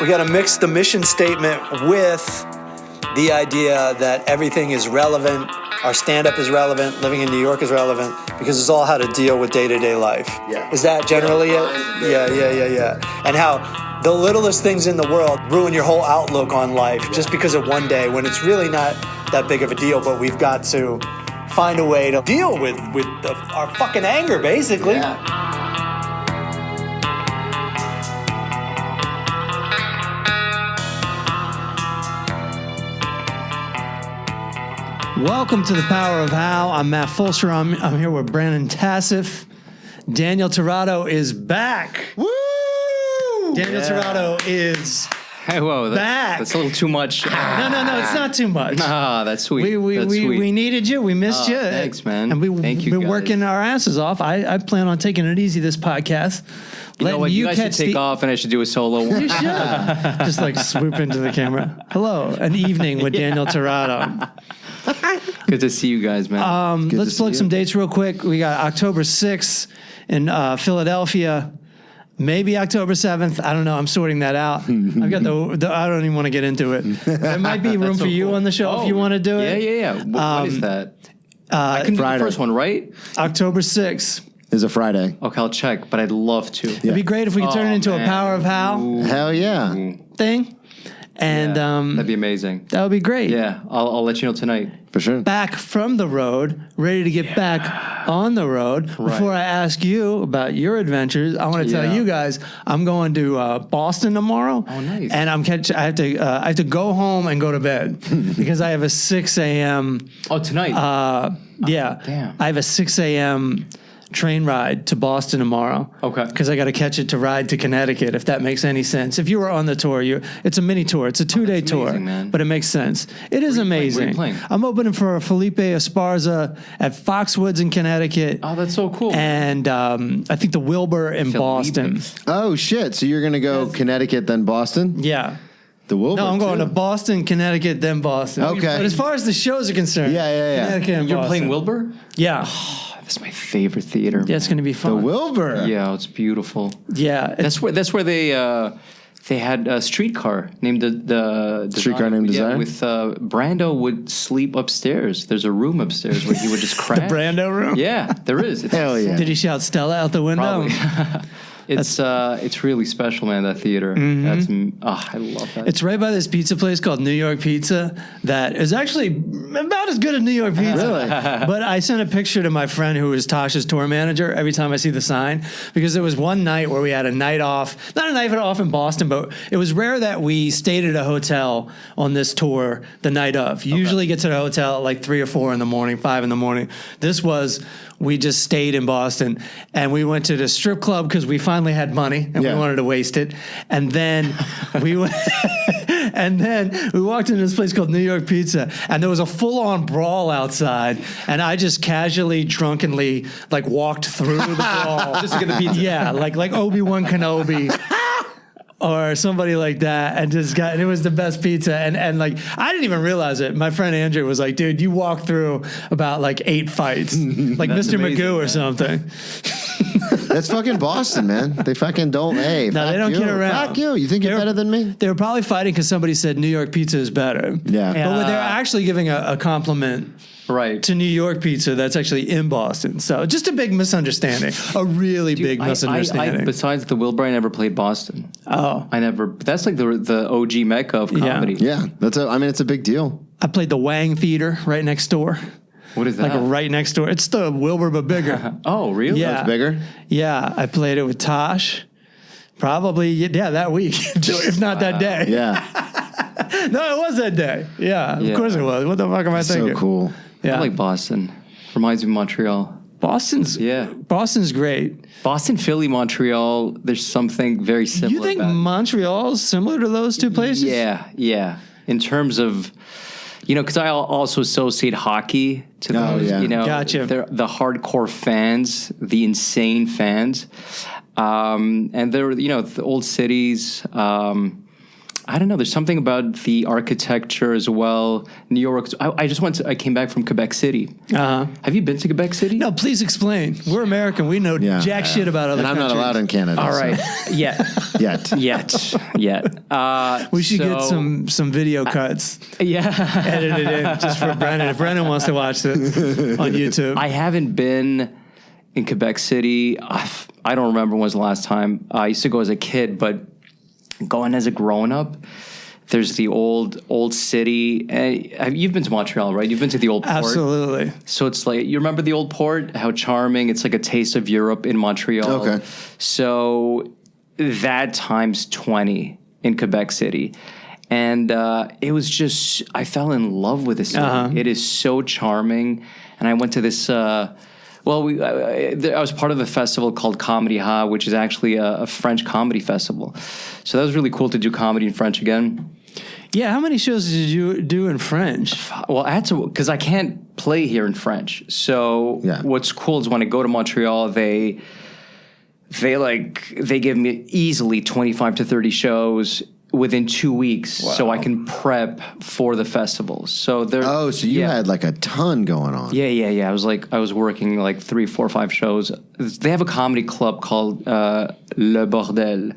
We got to mix the mission statement with the idea that everything is relevant. Our stand-up is relevant. Living in New York is relevant because it's all how to deal with day-to-day life. Yeah. Is that generally it? Yeah. And how the littlest things in the world ruin your whole outlook on life just because of one day when it's really not that big of a deal, but we've got to find a way to deal with our fucking anger, basically. Yeah. Welcome to the Power of How. I'm Matt Fulcher. I'm here with Brandon Tassif. Daniel Tirado is back. Woo! Daniel Tirado is Hey, whoa, back. That's a little too much. No, it's not too much. Ah, that's sweet. We needed you. We missed you. Thanks, man. And Thank you, we're guys. working our asses off. I plan on taking it easy this podcast. You know what? You guys should take off, and I should do a solo one. You should. Just like swoop into the camera. Hello, an evening with Daniel Tirado. Good to see you guys, man. Let's plug some dates real quick. We got October 6th in Philadelphia. Maybe October 7th. I don't know. I'm sorting that out. I've got the I don't even want to get into it. There might be room for you on the show if you want to do it. Yeah. What is that? I can do Friday. the first one, right? October 6th. Is a Friday. Okay, I'll check, but I'd love to. It'd be great if we could turn it into a Power of How Hell yeah. thing. And that'd be amazing. that would be great. Yeah, I'll let you know tonight. For sure. Back from the road, ready to get back on the road. Right. Before I ask you about your adventures, I want to tell Yeah. you guys I'm going to Boston tomorrow. Oh, nice. And I have to go home and go to bed because I have a 6 a.m. Oh, tonight. Damn. I have a 6 a.m. train ride to Boston tomorrow. Okay. Because I got to catch it to ride to Connecticut, if that makes any sense. If you were on the tour, it's a mini tour. It's a 2-day that's tour, amazing, man. but it makes sense. It is amazing. Where are you playing? I'm opening for Felipe Esparza at Foxwoods in Connecticut. Oh, that's so cool. And I think the Wilbur in Boston. Oh, shit. So you're going to go Connecticut, then Boston? Yeah. The Wilbur, No, I'm going too. to Boston, Connecticut, then Boston. Okay. But as far as the shows are concerned, Yeah. Connecticut and You're Boston. playing Wilbur? Yeah. That's my favorite theater. Yeah, it's going to be The fun. Wilbur. Yeah, it's beautiful. Yeah. That's where they had a streetcar named the Streetcar Named Desire? with Brando would sleep upstairs. There's a room upstairs where he would just crash. The Brando room? Yeah, there is. It's Hell yeah. Did he shout Stella out the window? Probably. It's really special, man. That theater. That's I love that. It's right by this pizza place called New York Pizza that is actually about as good as New York Pizza. Really? But I sent a picture to my friend who was Tasha's tour manager every time I see the sign because there was one night where we had a night off, not a night off in Boston, but it was rare that we stayed at a hotel on this tour the night of. You usually get to the hotel at like 3 or 4 in the morning, 5 in the morning. This was, we just stayed in Boston and we went to the strip club because we finally had money and we wanted to waste it. And then we went, and then we walked into this place called New York Pizza and there was a full-on brawl outside and I just casually, drunkenly like walked through the brawl. just to get the pizza. Yeah, like Obi-Wan Kenobi. Or somebody like that, and it was the best pizza, and like I didn't even realize it. My friend Andrew was like, "Dude, you walked through about like 8 fights, like Mr. amazing, Magoo or man. something." That's fucking Boston, man. They fucking don't. Hey, No, fuck they don't you. kid around. Fuck you. You think you're better than me? They were probably fighting because somebody said New York pizza is better. Yeah. But they're actually giving a compliment Right. to New York pizza that's actually in Boston. So just a big misunderstanding, a really big misunderstanding. Besides the Wilbur, I never played Boston. Oh, I never. That's like the OG mecca of comedy. Yeah. It's a big deal. I played the Wang Theater right next door. What is that? Like right next door. It's the Wilbur, but bigger. Oh, really? Yeah. It's bigger? Yeah, I played it with Tosh. Probably, that week, if not that day. Yeah. No, it was that day. Yeah, of course it was. What the fuck am I thinking? So cool. Yeah, I like Boston. Reminds me of Montreal. Boston's great. Boston, Philly, Montreal. There's something very similar. You think Montreal's similar to those two places? Yeah. In terms of, because I also associate hockey to those. Yeah. Gotcha. They're the hardcore fans, the insane fans, and they're the old cities. I don't know. There's something about the architecture as well. New York. I came back from Quebec City. Have you been to Quebec City? No, please explain. We're American. We know jack shit about other And I'm countries. not allowed in Canada. All right. Yet. We should get some video cuts edited in just for Brennan. If Brennan wants to watch this on YouTube. I haven't been in Quebec City. I don't remember when was the last time. I used to go as a kid, but going as a grown-up, there's the old city. You've been to Montreal, right? You've been to the old port. Absolutely. So it's like, you remember the old port? How charming. It's like a taste of Europe in Montreal. Okay. So that times 20 in Quebec City. And it was just, I fell in love with the city. It is so charming. And I went to this... I was part of a festival called Comedy Ha, which is actually a French comedy festival. So that was really cool to do comedy in French again. Yeah, how many shows did you do in French? Well, I had to, because I can't play here in French. So what's cool is when I go to Montreal, they give me easily 25 to 30 shows within 2 weeks, so I can prep for the festival. So there. Oh, so you had like a ton going on. Yeah. I was working like 3, 4, 5 shows. They have a comedy club called Le Bordel.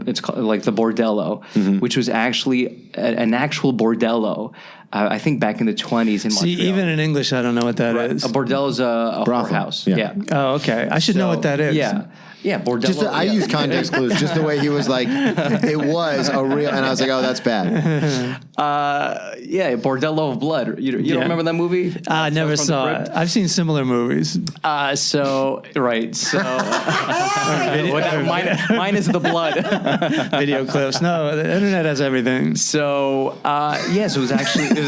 It's called like the Bordello, which was actually an actual bordello. I think back in the 20s in Montreal. See, even in English, I don't know what that is. A bordello is a whorehouse. Yeah. Oh, okay. I should know what that is. Yeah, bordello. I use context clues, just the way he was like, it was a real, and I was like, oh, that's bad. Bordello of Blood. You don't remember that movie? I never saw it. I've seen similar movies. Mine is the blood. Video clips. No, the internet has everything. So it was actually.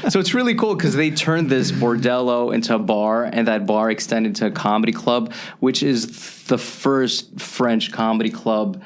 So it's really cool because they turned this bordello into a bar, and that bar extended to a comedy club, which is the first French comedy club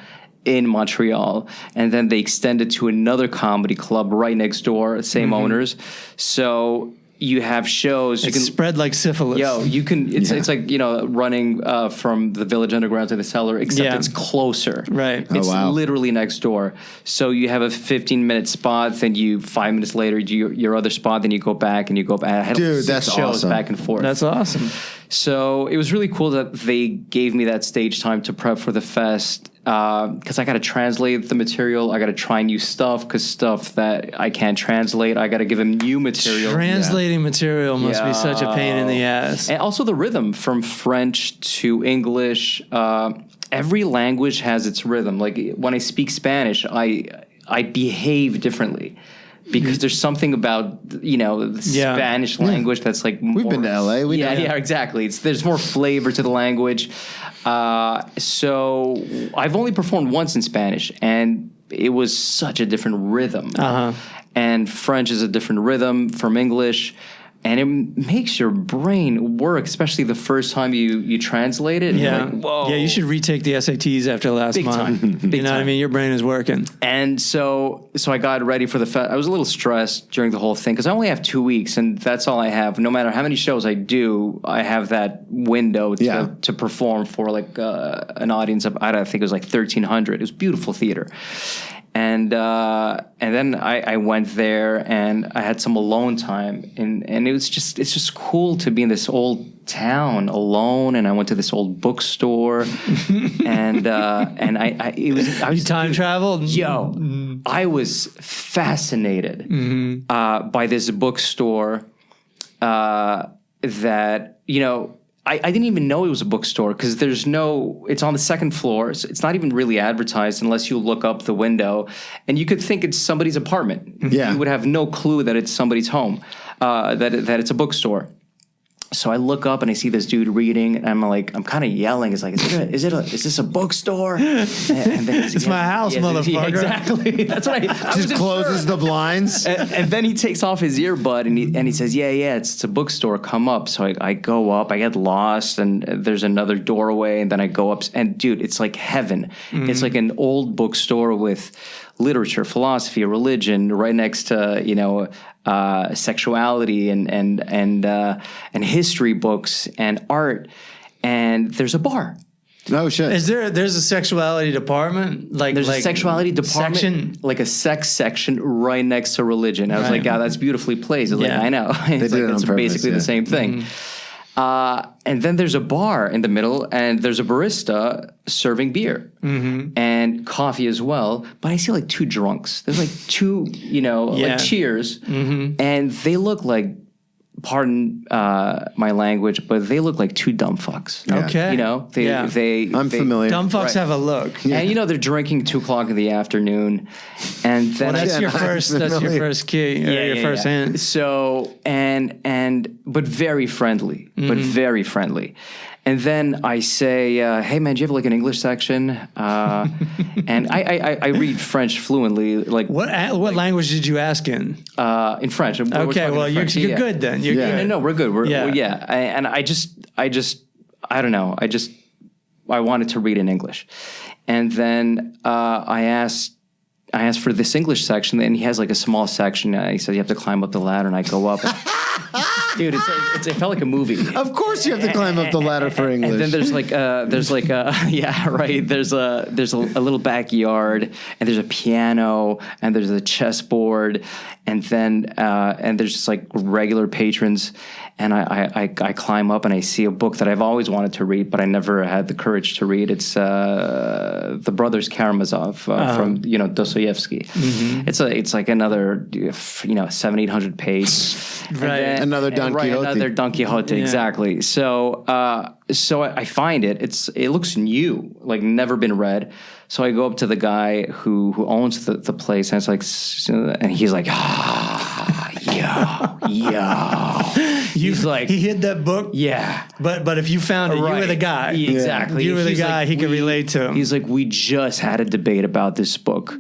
in Montreal. And then they extended to another comedy club right next door, same owners. So you have shows. You can spread like syphilis. You can. It's like running from the Village Underground to the Cellar, except it's closer. Right. It's literally next door. So you have a 15-minute spot, then 5 minutes later do your other spot, then you go back and you go back. I had Dude, 6 that's shows awesome. back and forth. That's awesome. So it was really cool that they gave me that stage time to prep for the fest. Because I got to translate the material. I got to try new stuff because stuff that I can't translate, I got to give them new material. Translating material must be such a pain in the ass. And also the rhythm from French to English. Every language has its rhythm. Like when I speak Spanish, I behave differently. Because there's something about the Spanish language that's like more, We've been to LA. We know. Exactly. There's more flavor to the language. So I've only performed once in Spanish, and it was such a different rhythm. And French is a different rhythm from English. And it makes your brain work, especially the first time you translate it. Yeah. Like, whoa. Yeah, you should retake the SATs after last month. Big what I mean? Your brain is working. And so I got ready for the fest. I was a little stressed during the whole thing because I only have 2 weeks, and that's all I have. No matter how many shows I do, I have that window to perform for like an audience of, I think it was like 1,300. It was beautiful theater. And then I went there and I had some alone time, and it's just cool to be in this old town alone. And I went to this old bookstore, and I You time traveled? I was fascinated by this bookstore that I didn't even know it was a bookstore because it's on the second floor. So it's not even really advertised unless you look up the window, and you could think it's somebody's apartment. Yeah. You would have no clue that it's somebody's home, that it's a bookstore. So I look up and I see this dude reading, and I'm kind of yelling. It's like, is this a bookstore? And then It's my house, motherfucker. Yeah, exactly. That's what I Just closes the blinds. and then he takes off his earbud and he says, yeah, it's a bookstore. Come up. So I go up. I get lost, and there's another doorway, and then I go up. And dude, it's like heaven. Mm-hmm. It's like an old bookstore with literature, philosophy, religion, right next to sexuality and history books and art, and there's a bar. No shit. There's a sexuality department? There's a sexuality department, section? like a sex section right next to religion. I was like, God, that's beautifully placed. I was like, I know. It's did it on it's purpose, basically the same thing. And then there's a bar in the middle, and there's a barista serving beer and coffee as well. But I see like two drunks. There's like two, like cheers, and they look like, pardon my language, but they look like two dumb fucks. Okay. I'm familiar. Dumb fucks have a look. And they're drinking 2:00 in the afternoon, and then That's your first key, your first hand. So but very friendly, very friendly. And then I say, "Hey man, do you have like an English section?" And I read French fluently. Like what language did you ask in? In French. Okay, well you're good then. No, we're good. I don't know. I wanted to read in English, and then I asked for this English section, and he has like a small section. He said you have to climb up the ladder, and I go up. Dude, it felt like a movie. Of course, you have to climb up the ladder for English. And then there's a little backyard, and there's a piano, and there's a chessboard, and then and there's just like regular patrons. And I climb up and I see a book that I've always wanted to read, but I never had the courage to read. It's The Brothers Karamazov from Dostoevsky. It's like another 700-800 page. Right. Another Don Quixote. Another Don Quixote, exactly. So I find it. It looks new, like never been read. So I go up to the guy who owns the place, and it's like, and he's like, yo. He's like, he hid that book. Yeah, but if you found it, you were the guy. Exactly. You were the guy he could relate to. He's like, we just had a debate about this book.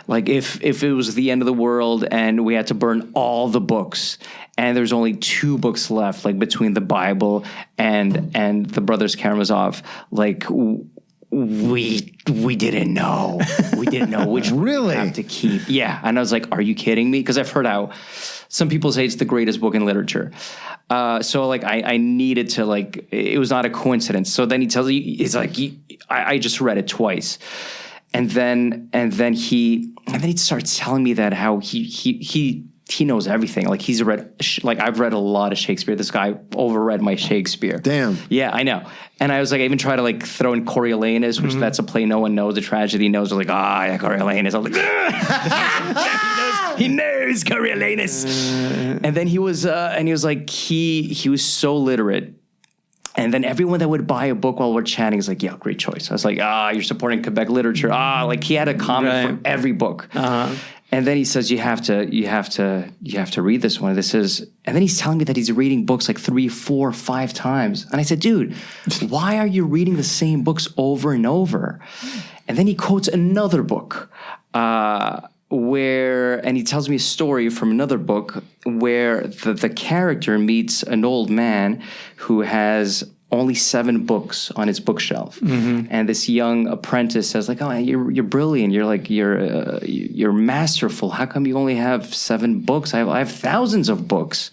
Like if it was the end of the world and we had to burn all the books, and there's only 2 books left, like between the Bible and the Brothers Karamazov, like we didn't know. We didn't know which really we have to keep. Yeah, and I was like, are you kidding me? Because I've heard how some people say it's the greatest book in literature. So like I needed to, like, it was not a coincidence. So then he tells you, he's like, I just read it twice. And then he starts telling me that how he knows everything. Like he's read, like I've read a lot of Shakespeare. This guy overread my Shakespeare. Damn. Yeah, I know. And I was like, I even try to like throw in Coriolanus, which that's a play no one knows. The tragedy knows. They're like, yeah, Coriolanus. I was like, he knows Coriolanus. And then he was like, he was so literate. And then everyone that would buy a book while we're chatting is like, yeah, great choice. I was like, you're supporting Quebec literature. Like he had a comment for every book. And then he says, you have to read this one. And then he's telling me that he's reading books like 3, 4, 5 times. And I said, dude, why are you reading the same books over and over? And then he quotes another book and he tells me a story from another book where the character meets an old man who has only 7 books on his bookshelf, and this young apprentice says, like, "Oh, you're brilliant. You're masterful. How come you only have 7 books? I have thousands of books."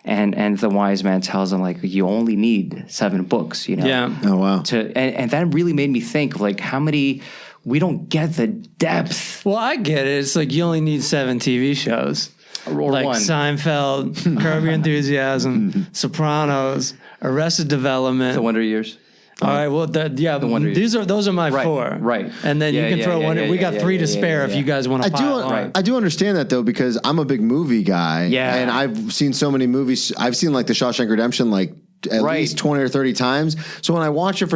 And the wise man tells him, like, you only need 7 books. Yeah. Oh wow. And that really made me think of like how many. We don't get the depth. Well, I get it. It's like you only need 7 TV shows. Or like one. Seinfeld, Curb Your Enthusiasm, Sopranos, Arrested Development. The Wonder Years. All right, well, those are my 4. Right. And then you can throw one in. We got 3 to spare if you guys want to pile on. I do understand that, though, because I'm a big movie guy. Yeah. And I've seen so many movies. I've seen, like, the Shawshank Redemption, like, at least 20 or 30 times. So when I watch it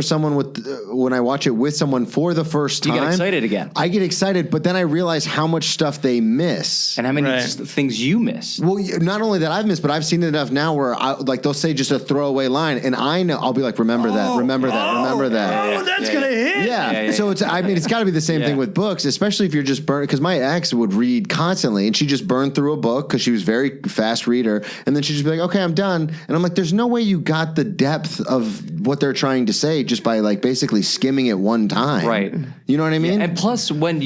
with someone for the first time, you get excited again. I get excited, but then I realize how much stuff they miss. And how many things you miss. Well, not only that I've missed, but I've seen it enough now where they'll say just a throwaway line, and I know I'll be like, remember that. Oh, that's going to hit. Yeah. So it's got to be the same thing with books, especially if you're just burned. Because my ex would read constantly, and she just burned through a book because she was a very fast reader, and then she'd just be like, okay, I'm done. And I'm like, there's no way you got the depth of what they're trying to say just by like basically skimming it one time. Right. You know what I mean? Yeah. And plus when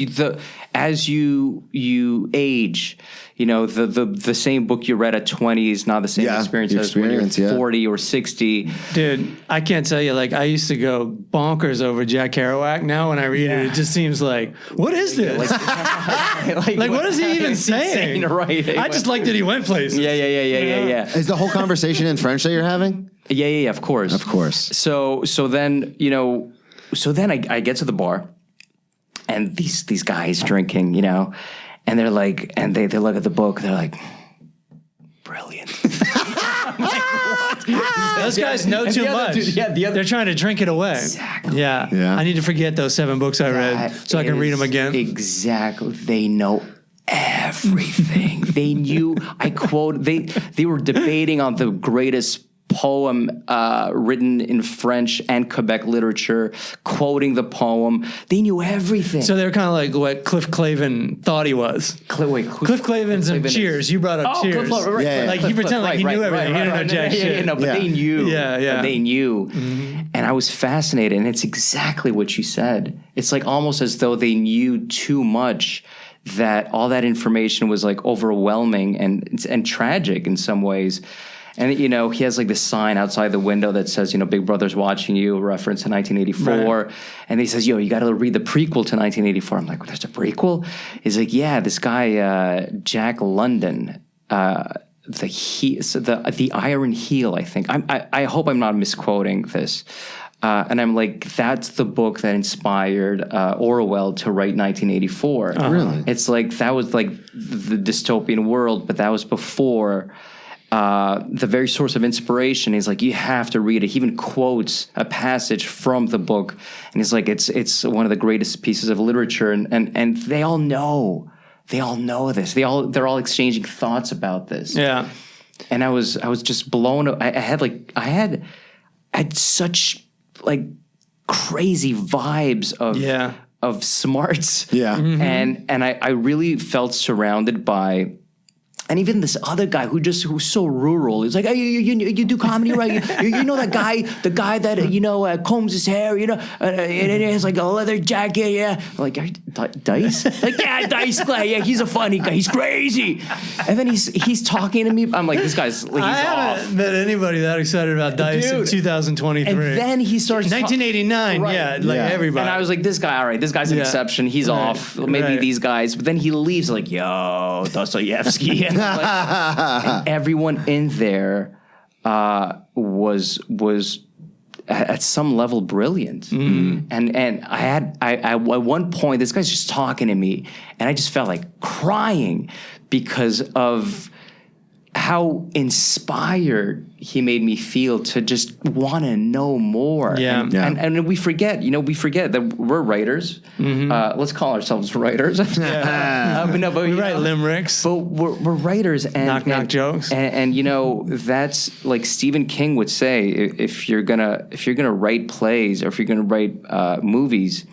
as you age, the same book you read at 20 is not the same experience as when you're 40 or 60. Dude, I can't tell you, like, I used to go bonkers over Jack Kerouac. Now when I read it just seems like, what is this? Like what is he even saying? Right. I just like that he went places. Yeah. Is the whole conversation in French that you're having? Yeah, of course. Of course. So then, I get to the bar, and these guys drinking, and they're like, and they look at the book, they're like, brilliant. Those guys know too much. They're trying to drink it away. Exactly. Yeah. I need to forget those 7 books I read so I can read them again. Exactly. They know everything. They knew. They were debating on the greatest poem written in French and Quebec literature, quoting the poem. They knew everything. So they're kind of like what Cliff Clavin thought he was. Cliff Clavin's in Cheers. You brought up Cheers. Like you pretend like he knew everything. He didn't know jack shit. But they knew. Yeah. They knew. Mm-hmm. And I was fascinated. And it's exactly what you said. It's like almost as though they knew too much, that all that information was like overwhelming and tragic in some ways. And, he has like this sign outside the window that says, Big Brother's watching you, a reference to 1984. Right. And he says, you got to read the prequel to 1984. I'm like, well, there's a prequel? He's like, yeah, this guy, Jack London, the Iron Heel, I think. I hope I'm not misquoting this. And I'm like, that's the book that inspired Orwell to write 1984. Really? It's like, that was like the dystopian world, but that was before the very source of inspiration. He's like, you have to read it. He even quotes a passage from the book, and he's like, it's one of the greatest pieces of literature, and they all know this. They're all exchanging thoughts about this. Yeah, and I was just blown. I had such like crazy vibes of smarts. Yeah, and I really felt surrounded by. And even this other guy who's so rural. He's like, hey, you do comedy, right? You know the guy that combs his hair, and he has like a leather jacket, yeah. I'm like, Dice? Like, yeah, Dice Clay, yeah, he's a funny guy, he's crazy. And then he's talking to me. I'm like, this guy's like, he's I off. haven't met anybody that excited about Dice in 2023. And then he starts 1989, everybody. And I was like, this guy, all right, this guy's an exception. He's off. Maybe these guys. But then he leaves like, yo, Dostoevsky. And everyone in there was at some level brilliant. Mm. And I at one point, this guy's just talking to me, and I just felt like crying because of how inspired he made me feel to just want to know more. Yeah. And we forget that we're writers. Mm-hmm. Let's call ourselves writers. But we write limericks. But we're writers. And knock jokes. And that's like Stephen King would say, if you're gonna write plays or if you're gonna write movies,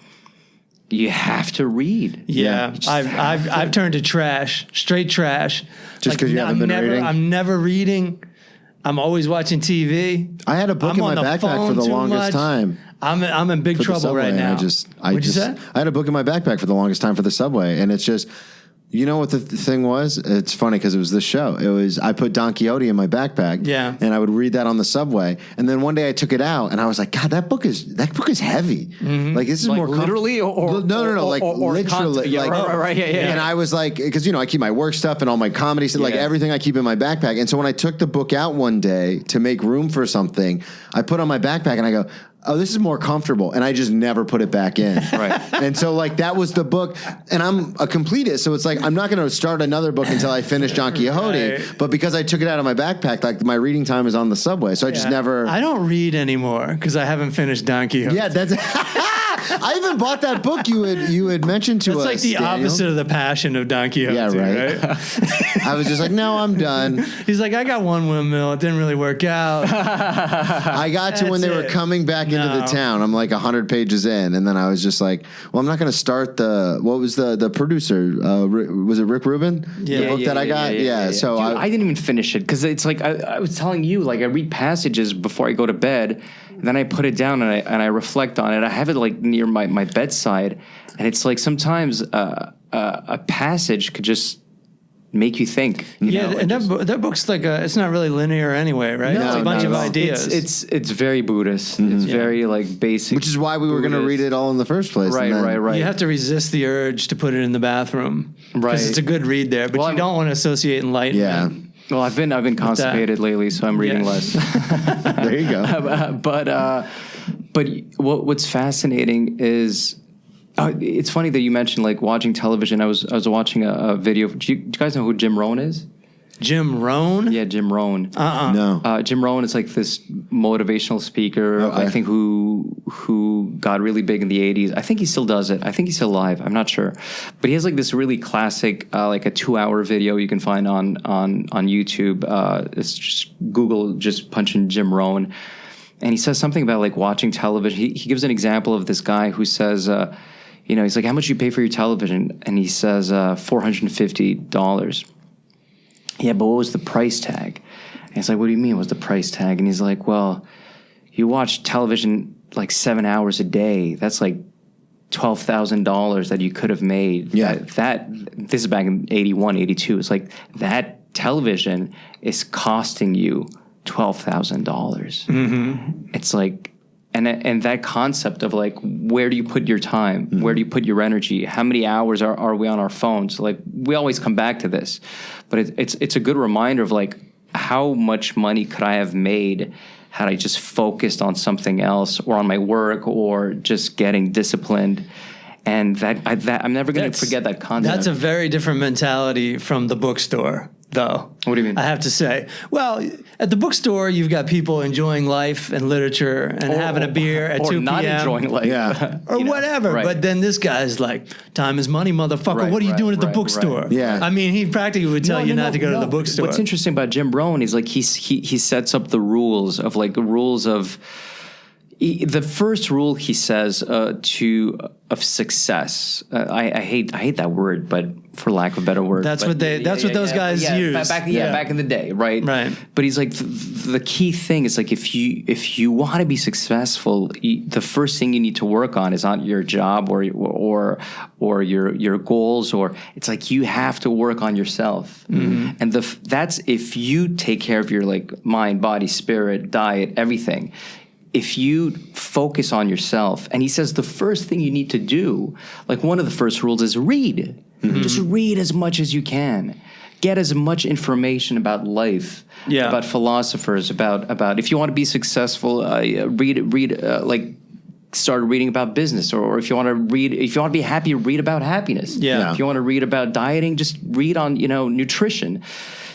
you have to read. Yeah, I've turned to trash, straight trash. Just because you haven't been reading? I'm never reading. I'm always watching TV. I had a book in my backpack for the longest time. I'm in big trouble right now. What'd you say? I had a book in my backpack for the longest time for the subway, and it's just. You know what the thing was? It's funny because it was this show. I put Don Quixote in my backpack, and I would read that on the subway. And then one day I took it out, and I was like, God, that book is heavy. Mm-hmm. Like this is more literally or like literally, yeah, like right. And I was like, because I keep my work stuff and all my comedy stuff, like everything I keep in my backpack. And so when I took the book out one day to make room for something, I put on my backpack and I go, oh, this is more comfortable. And I just never put it back in. Right. And so like that was the book. And I'm a completist. So it's like, I'm not going to start another book until I finish Don Quixote. Right. But because I took it out of my backpack, like my reading time is on the subway. So I just never. I don't read anymore because I haven't finished Don Quixote. Yeah, that's. I even bought that book you had mentioned to us. It's like the opposite of the passion of Don Quixote. Yeah, right. I was just like, no, I'm done. He's like, I got one windmill. It didn't really work out. I got to when they were coming back into the town. I'm like 100 pages in, and then I was just like, well, I'm not going to start what was the producer? Was it Rick Rubin? Yeah. The book that I got? Yeah. So dude, I didn't even finish it because it's like I was telling you, like I read passages before I go to bed. And then I put it down and I reflect on it. I have it like near my bedside, and it's like sometimes a passage could just make you think. And that book's like it's not really linear anyway, right? No, it's a bunch of no. ideas. It's very Buddhist. It's very like basic. Which is why we were going to read it all in the first place. Right. You have to resist the urge to put it in the bathroom, right? Because it's a good read there, but you don't want to associate enlightenment. Yeah. Well, I've been constipated lately, so I'm reading less. There you go. But what's fascinating is. It's funny that you mentioned like watching television. I was watching a video. Do you guys know who Jim Rohn is? Jim Rohn? Yeah, Jim Rohn. No. Jim Rohn is like this motivational speaker. Okay. I think who got really big in the 80s. I think he still does it. I think he's still alive. I'm not sure, but he has like this really classic like a 2-hour video you can find on YouTube. It's just Google, just punch in Jim Rohn, and he says something about like watching television. He gives an example of this guy who says. He's like, how much do you pay for your television? And he says, $450. Yeah, but what was the price tag? And he's like, what do you mean, what's the price tag? And he's like, well, you watch television like 7 hours a day. That's like $12,000 that you could have made. Yeah. This is back in 81, 82. It's like that television is costing you $12,000. Mm-hmm. It's like, and that concept of like, where do you put your time? Mm-hmm. Where do you put your energy? How many hours are we on our phones? Like, we always come back to this, but it's a good reminder of like, how much money could I have made had I just focused on something else, or on my work, or just getting disciplined? And that I'm never going to forget that concept. That's a very different mentality from the bookstore, though. What do you mean? I have to say. Well, at the bookstore, you've got people enjoying life and literature and having a beer at 2 p.m. Or not enjoying life. Yeah. Or whatever. Right. But then this guy's like, time is money, motherfucker. Right, what are you doing at the right, bookstore? right. Yeah. I mean, he practically would tell you not to go to the bookstore. What's interesting about Jim Rohn is like he sets up the rules of the first rule he says of success. I hate that word, but for lack of a better word, that's what those guys use. Back in the day, right? Right. But he's like the key thing is like if you want to be successful, the first thing you need to work on is not your job or your goals, or it's like you have to work on yourself. Mm-hmm. And that's if you take care of your like mind, body, spirit, diet, everything. If you focus on yourself, and he says the first thing you need to do, like one of the first rules is read. Mm-hmm. Just read as much as you can. Get as much information about life, about philosophers, about if you want to be successful, start reading about business, or if you want to be happy, read about happiness. Yeah. If you want to read about dieting, just read on nutrition.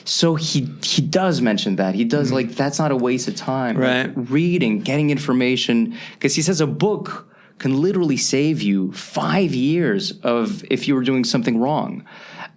So he does mention that. He does like that's not a waste of time. Right. Like, reading, getting information, because he says a book can literally save you 5 years of if you were doing something wrong.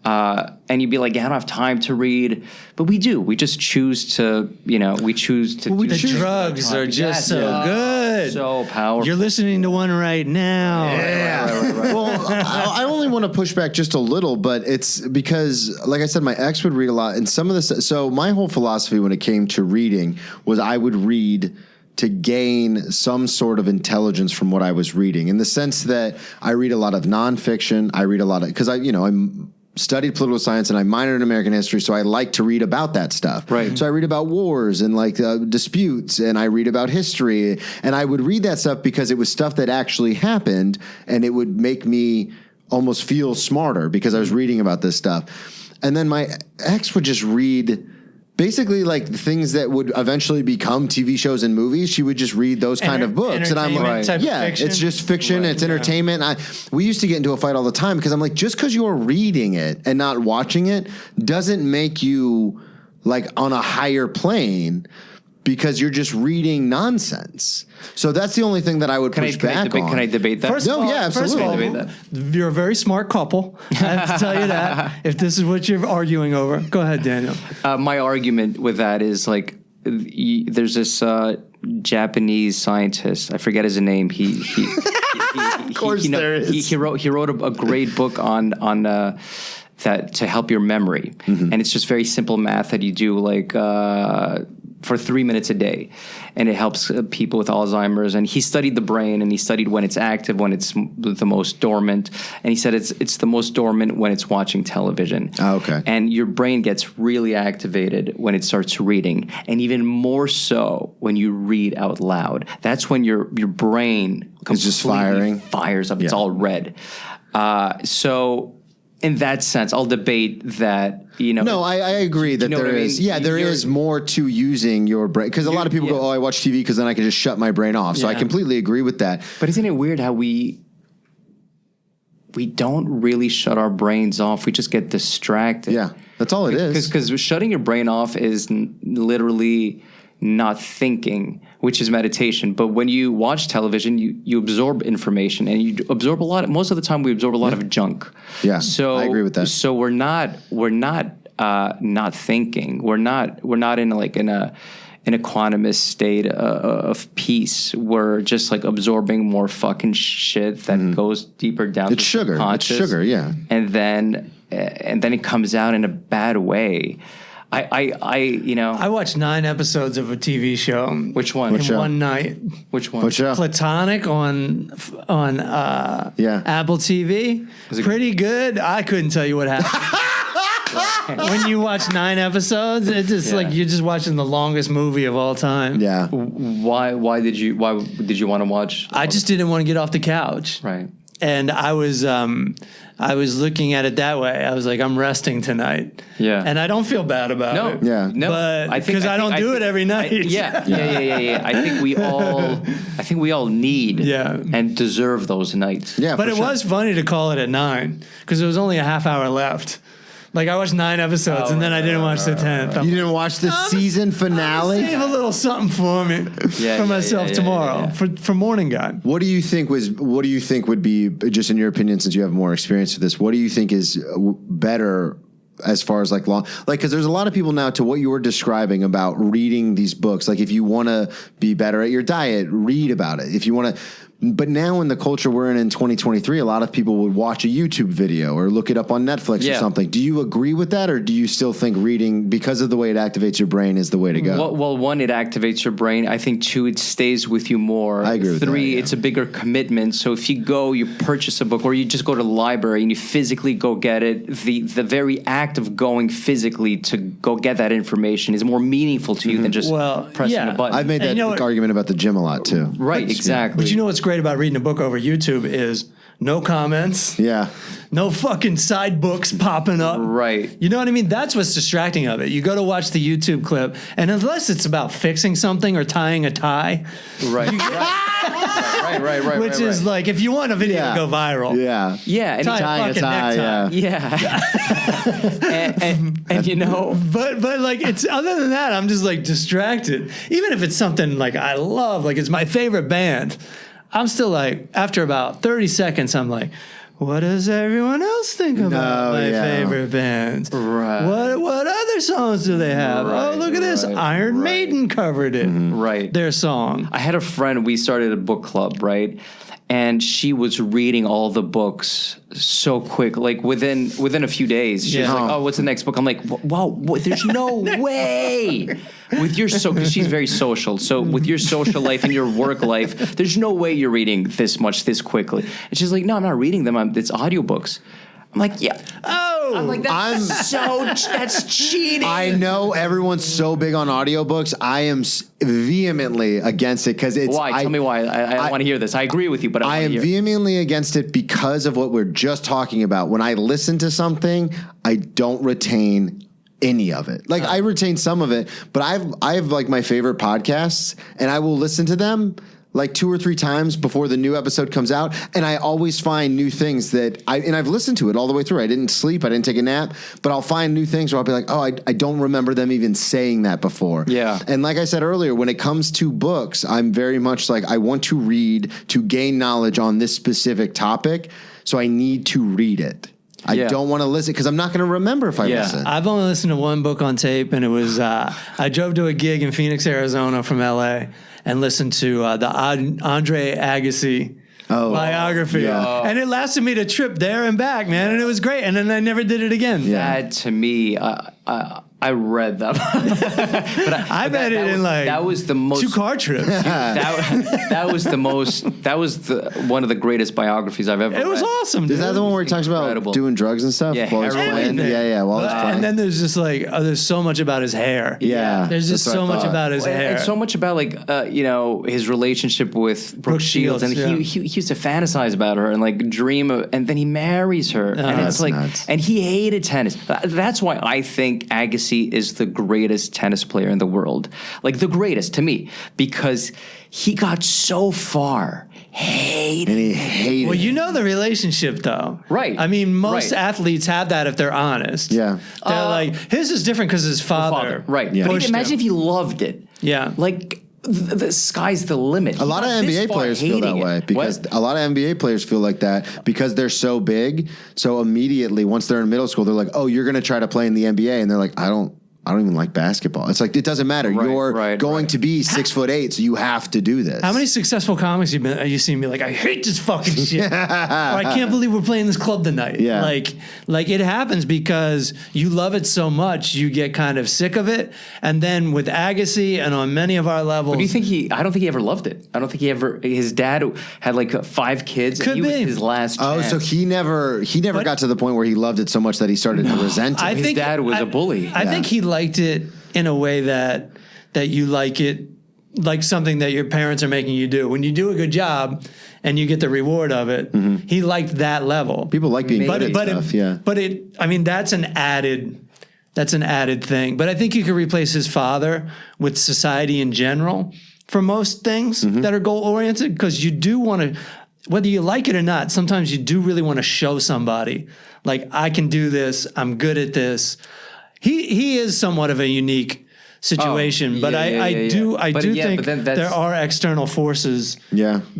And you'd be like, I don't have time to read, but we do. We just choose to, we choose to. The drugs are just so good, so powerful. You're listening to one right now. Yeah. Right. Well, I only want to push back just a little, but it's because, like I said, my ex would read a lot, and some of this. So my whole philosophy when it came to reading was I would read to gain some sort of intelligence from what I was reading, in the sense that I read a lot of nonfiction. I read a lot of because I'm studied political science and I minored in American history, so I like to read about that stuff. Right. So I read about wars and like disputes, and I read about history, and I would read that stuff because it was stuff that actually happened, and it would make me almost feel smarter because I was reading about this stuff. And then my ex would just read basically like things that would eventually become TV shows and movies. She would just read those kind of books, and I'm like, type of fiction. it's just fiction. It's entertainment. We used to get into a fight all the time because I'm like, just because you're reading it and not watching it doesn't make you like on a higher plane, because you're just reading nonsense. So that's the only thing that I would push back on. Can I debate that? Absolutely. First of all, you're a very smart couple. I have to tell you that. If this is what you're arguing over, go ahead, Daniel. My argument with that is like, there's this Japanese scientist. I forget his name. He of course there is. He wrote a great book on that to help your memory, and it's just very simple math that you do like. for 3 minutes a day, and it helps people with Alzheimer's. And he studied the brain, and he studied when it's active, when it's the most dormant. And he said it's the most dormant when it's watching television. Oh, okay. And your brain gets really activated when it starts reading, and even more so when you read out loud. That's when your brain is just firing, fires up. It's all red. So in that sense, I'll debate that. No, I agree that there is. Yeah, there is more to using your brain, because a lot of people go, "Oh, I watch TV because then I can just shut my brain off." So I completely agree with that. But isn't it weird how we don't really shut our brains off? We just get distracted. Yeah, that's all it is. Because shutting your brain off is literally not thinking, which is meditation. But when you watch television, you absorb information, and you absorb a lot. Most of the time, we absorb a lot of junk. Yeah, so I agree with that. So we're not not thinking. We're not in an equanimous state of peace. We're just like absorbing more fucking shit that goes deeper down. It's sugar. It's sugar. Yeah, and then it comes out in a bad way. I watched 9 episodes of a TV show. Which one? In one night. Which one? What show? Platonic on Apple TV. Pretty good. I couldn't tell you what happened. When you watch 9 episodes, it's just like you're just watching the longest movie of all time. Yeah. Why did you want to watch? I just didn't want to get off the couch. Right. And I was looking at it that way. I was like, I'm resting tonight. Yeah. And I don't feel bad about it. Yeah. No. But because I don't do it every night. Yeah. I think we all need and deserve those nights. Yeah. But it was funny to call it at 9 because there was only a half hour left. Like, I watched 9 episodes, and then I didn't watch the 10th. You didn't watch the season finale? Save a little something for me, for myself tomorrow, for Morning Guy. What do you think would be, just in your opinion, since you have more experience with this, what do you think is better as far as like long, like, because there's a lot of people now, to what you were describing about reading these books, like if you want to be better at your diet, read about it. If you want to, but now in the culture we're in 2023, a lot of people would watch a YouTube video or look it up on Netflix or something. Do you agree with that, or do you still think reading, because of the way it activates your brain, is the way to go? Well, 1, it activates your brain. I think 2, it stays with you more. I agree with 3, that, it's a bigger commitment. So if you purchase a book, or you just go to the library and you physically go get it, the very act of going physically to go get that information is more meaningful to you than just pressing a button. I've made that argument about the gym a lot too. Right, exactly. But you know what's great about reading a book over YouTube is no comments. Yeah. No fucking side books popping up. Right. You know what I mean? That's what's distracting of it. You go to watch the YouTube clip, and unless it's about fixing something or tying a tie. Right. Right. Which is like, if you want a video to go viral. Yeah. Yeah. And tying a tie. Yeah. and you know. But like, it's, other than that, I'm just like distracted. Even if it's something like I love, like it's my favorite band, I'm still like, after about 30 seconds, I'm like, what does everyone else think about my favorite bands? Right. What other songs do they have? Right, oh, look at this. Iron Maiden covered it. Right. Their song. I had a friend, we started a book club, right? And she was reading all the books so quick, like within a few days. She was like, "Oh, what's the next book?" I'm like, "Wow, there's no way." With your because she's very social, so with your social life and your work life, there's no way you're reading this much this quickly. And she's like, "No, I'm not reading them. It's audiobooks." I'm like, yeah. Oh, I'm like, that's cheating. I know everyone's so big on audiobooks. I am vehemently against it because it's. Why? Tell me why. I want to hear this. I agree with you, but I am vehemently against it because of what we're just talking about. When I listen to something, I don't retain any of it. Like I retain some of it, but I have like my favorite podcasts, and I will listen to them like 2 or 3 times before the new episode comes out, and I always find new things that I've listened to it all the way through. I didn't sleep, I didn't take a nap, but I'll find new things where I'll be like, oh, I don't remember them even saying that before. Yeah. And like I said earlier, when it comes to books, I'm very much like, I want to read to gain knowledge on this specific topic, so I need to read it. I don't want to listen because I'm not going to remember if I listen. I've only listened to one book on tape, and it was I drove to a gig in Phoenix, Arizona from L.A., and listened to the Andre Agassi biography. Yeah. And it lasted me the trip there and back, man, and it was great. And then I never did it again. That, to me, I read that, but I bet it in like that was the most 2 car trips. that was the most. That was one of the greatest biographies I've ever read. It was awesome. Is Dude. that the one where he talks about doing drugs and stuff? Yeah, while he's heroin. playing? Yeah, while he's playing. And then there's just like, there's so much about his hair. Yeah. There's just that's what so I much thought. about his hair. And so much about like his relationship with Brooke Shields, and yeah. he used to fantasize about her and like dream of, and then he marries her, and it's that's like, nuts. and he hated tennis. That's why I think Agassi is the greatest tennis player in the world, like the greatest to me, because he got so far, hated. And he hated Well, you know the relationship, though. Right. I mean, most Right. athletes have that if they're honest. Yeah. They're like, his is different because his father. Right. Yeah. But pushed imagine him. if he loved it. Yeah. Like the sky's the limit. A lot of NBA players feel that way because a lot of NBA players feel like that because they're so big. So immediately, once they're in middle school, they're like, "Oh, you're going to try to play in the NBA," and they're like, "I don't even like basketball." It's like it doesn't matter. You're going to be 6'8", so you have to do this. How many successful comics you seen me like, I hate this fucking shit. Or I can't believe we're playing this club tonight. Yeah. Like it happens because you love it so much, you get kind of sick of it. And then with Agassi and on many of our levels. But do you think I don't think he ever loved it. I don't think he ever, his dad had like 5 kids. Could and he be. was his last Oh, chance. so he never got to the point where he loved it so much that he started to resent it. His dad was a bully. I think he liked it in a way that you like it, like something that your parents are making you do. When you do a good job and you get the reward of it, he liked that level. People like being good at stuff. Yeah. But I mean, that's an added thing. But I think you could replace his father with society in general for most things that are goal oriented, because you do want to, whether you like it or not, sometimes you do really want to show somebody, like, I can do this, I'm good at this. He is somewhat of a unique situation, but I do think there are external forces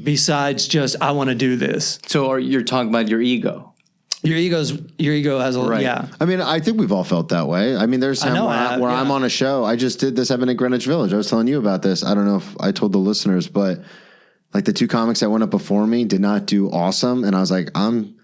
besides just, I want to do this. So you're talking about your ego. Your ego has a Right. I mean, I think we've all felt that way. I mean, there's time where I'm on a show. I just did this happened at Greenwich Village. I was telling you about this. I don't know if I told the listeners, but like the 2 comics that went up before me did not do awesome, and I was like, I'm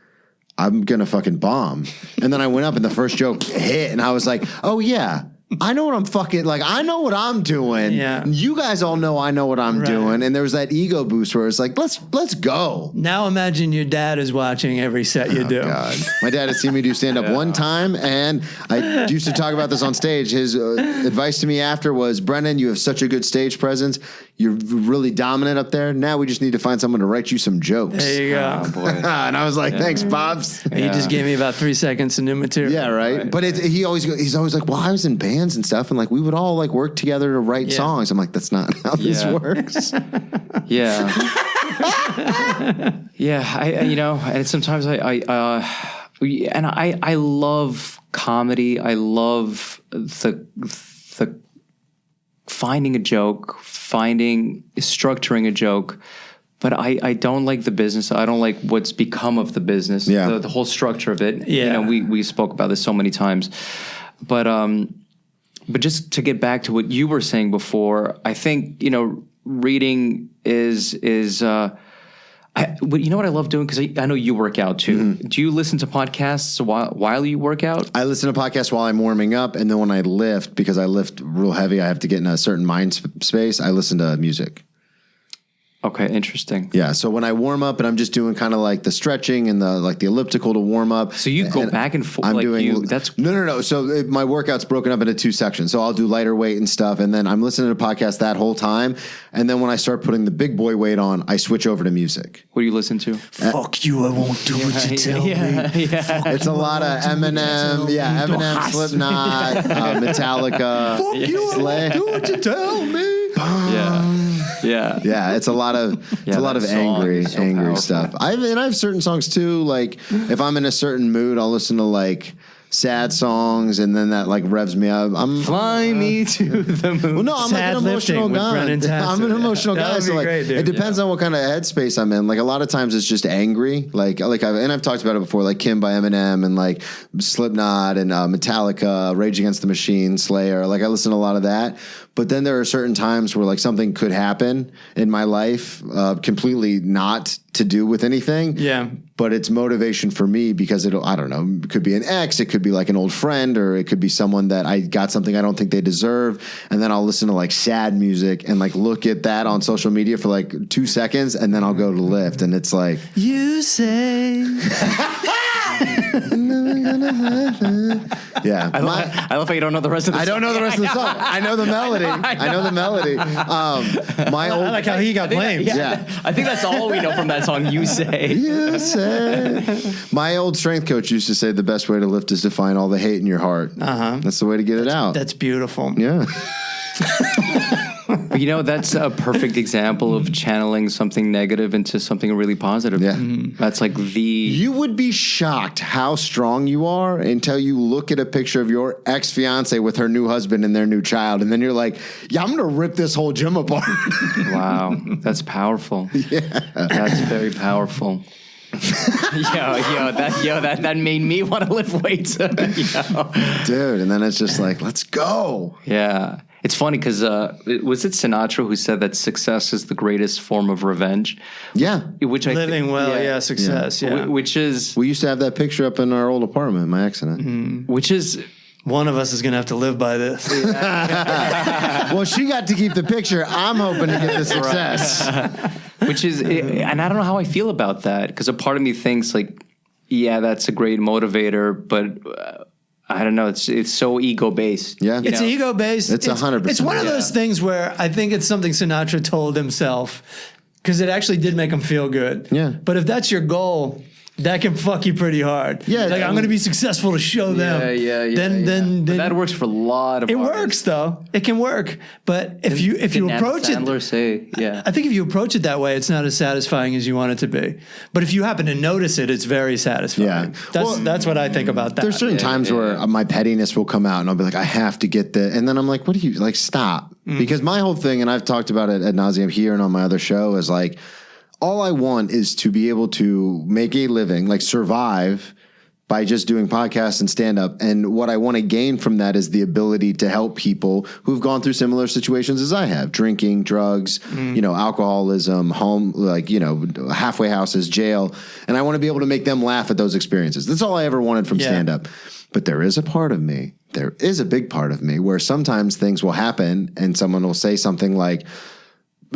gonna fucking bomb. And then I went up and the first joke hit, and I was like, oh yeah, I know what I'm fucking, like, I know what I'm doing. Yeah. You guys all know I know what I'm doing. And there was that ego boost where it's like, let's go. Now imagine your dad is watching every set you do. God. My dad has seen me do stand-up one time, and I used to talk about this on stage. His advice to me after was, Brennan, you have such a good stage presence. You're really dominant up there. Now we just need to find someone to write you some jokes. There you go. Oh, boy. And I was like, thanks, Pops. He just gave me about 3 seconds of new material. Yeah, right. But he's always like, well, I was in bands and stuff, and like we would all like work together to write songs. I'm like, that's not how this works. Yeah. Yeah. And sometimes I love comedy. I love the finding a joke, structuring a joke. But I don't like the business. I don't like what's become of the business. Yeah. The whole structure of it. Yeah. We spoke about this so many times. But just to get back to what you were saying before, I think, reading is you know what I love doing? Because I know you work out too. Do you listen to podcasts while you work out? I listen to podcasts while I'm warming up, and then when I lift, because I lift real heavy, I have to get in a certain mind space. I listen to music. Okay, interesting. Yeah, so when I warm up and I'm just doing kind of like the stretching and the elliptical to warm up. So you go back and forth. I'm like doing that's no. So my workout's broken up into 2 sections. So I'll do lighter weight and stuff, and then I'm listening to podcasts that whole time. And then when I start putting the big boy weight on, I switch over to music. what do you listen to? Fuck you, I won't do what you tell me. Yeah. It's a lot of Eminem, Eminem, Slipknot, Metallica. Fuck you, I won't do what you tell me. Yeah. Yeah, it's a lot of that song angry is so powerful. stuff. I have certain songs too. Like if I'm in a certain mood, I'll listen to like sad songs, and then that like revs me up. Fly me to the moon. Well, no, I'm Sad like an emotional lifting with guy. Brennan Tassett. I'm an emotional That guy. would So be like, great, dude. it depends on what kind of headspace I'm in. Like a lot of times it's just angry. I've talked about it before. Like Kim by Eminem and like Slipknot and Metallica, Rage Against the Machine, Slayer. Like I listen to a lot of that. But then there are certain times where like something could happen in my life, completely not to do with anything. Yeah. But it's motivation for me because I don't know, it could be an ex, it could be like an old friend, or it could be someone that I got something I don't think they deserve. And then I'll listen to like sad music and like look at that on social media for like 2 seconds, and then I'll go to lift, and it's like, you say. yeah. I love how you don't know the rest of the song. I don't know the rest of the song. I know the melody. I know the melody. My old, I like how he got blamed. Yeah. I think that's all we know from that song, You Say. You say. My old strength coach used to say the best way to lift is to find all the hate in your heart. That's the way to get it out. That's beautiful. Yeah. You know, that's a perfect example of channeling something negative into something really positive. Yeah. That's like You would be shocked how strong you are until you look at a picture of your ex-fiance with her new husband and their new child. And then you're like, yeah, I'm going to rip this whole gym apart. Wow. That's powerful. Yeah. That's very powerful. That made me want to lift weights. Dude, and then it's just like, let's go. Yeah. It's funny because was it Sinatra who said that success is the greatest form of revenge? Yeah. Which I Living well, success, yeah. Which is... We used to have that picture up in our old apartment, my ex and I. Which is... One of us is going to have to live by this. Well, she got to keep the picture. I'm hoping to get the success. Which is... and I don't know how I feel about that, because a part of me thinks, like, yeah, that's a great motivator, but... I don't know. It's so ego based. Yeah, it's ego based. It's 100%. It's one of those things where I think it's something Sinatra told himself because it actually did make him feel good. Yeah. But if that's your goal, that can fuck you pretty hard. Yeah, like I'm going to be successful to show them. Then that works for a lot of. It artists. works though. It can work. But if you approach it, I think if you approach it that way, it's not as satisfying as you want it to be. But if you happen to notice it, it's very satisfying. Yeah. That's what I think about that. There's certain times where my pettiness will come out and I'll be like, I have to get the, and then I'm like, what do you like? Stop, because my whole thing, and I've talked about it ad nauseum here and on my other show, is like, all I want is to be able to make a living, like survive by just doing podcasts and stand up. And what I want to gain from that is the ability to help people who've gone through similar situations as I have: drinking, drugs, alcoholism, home, halfway houses, jail. And I want to be able to make them laugh at those experiences. That's all I ever wanted from stand up. But there is a part of me, there is a big part of me where sometimes things will happen and someone will say something like,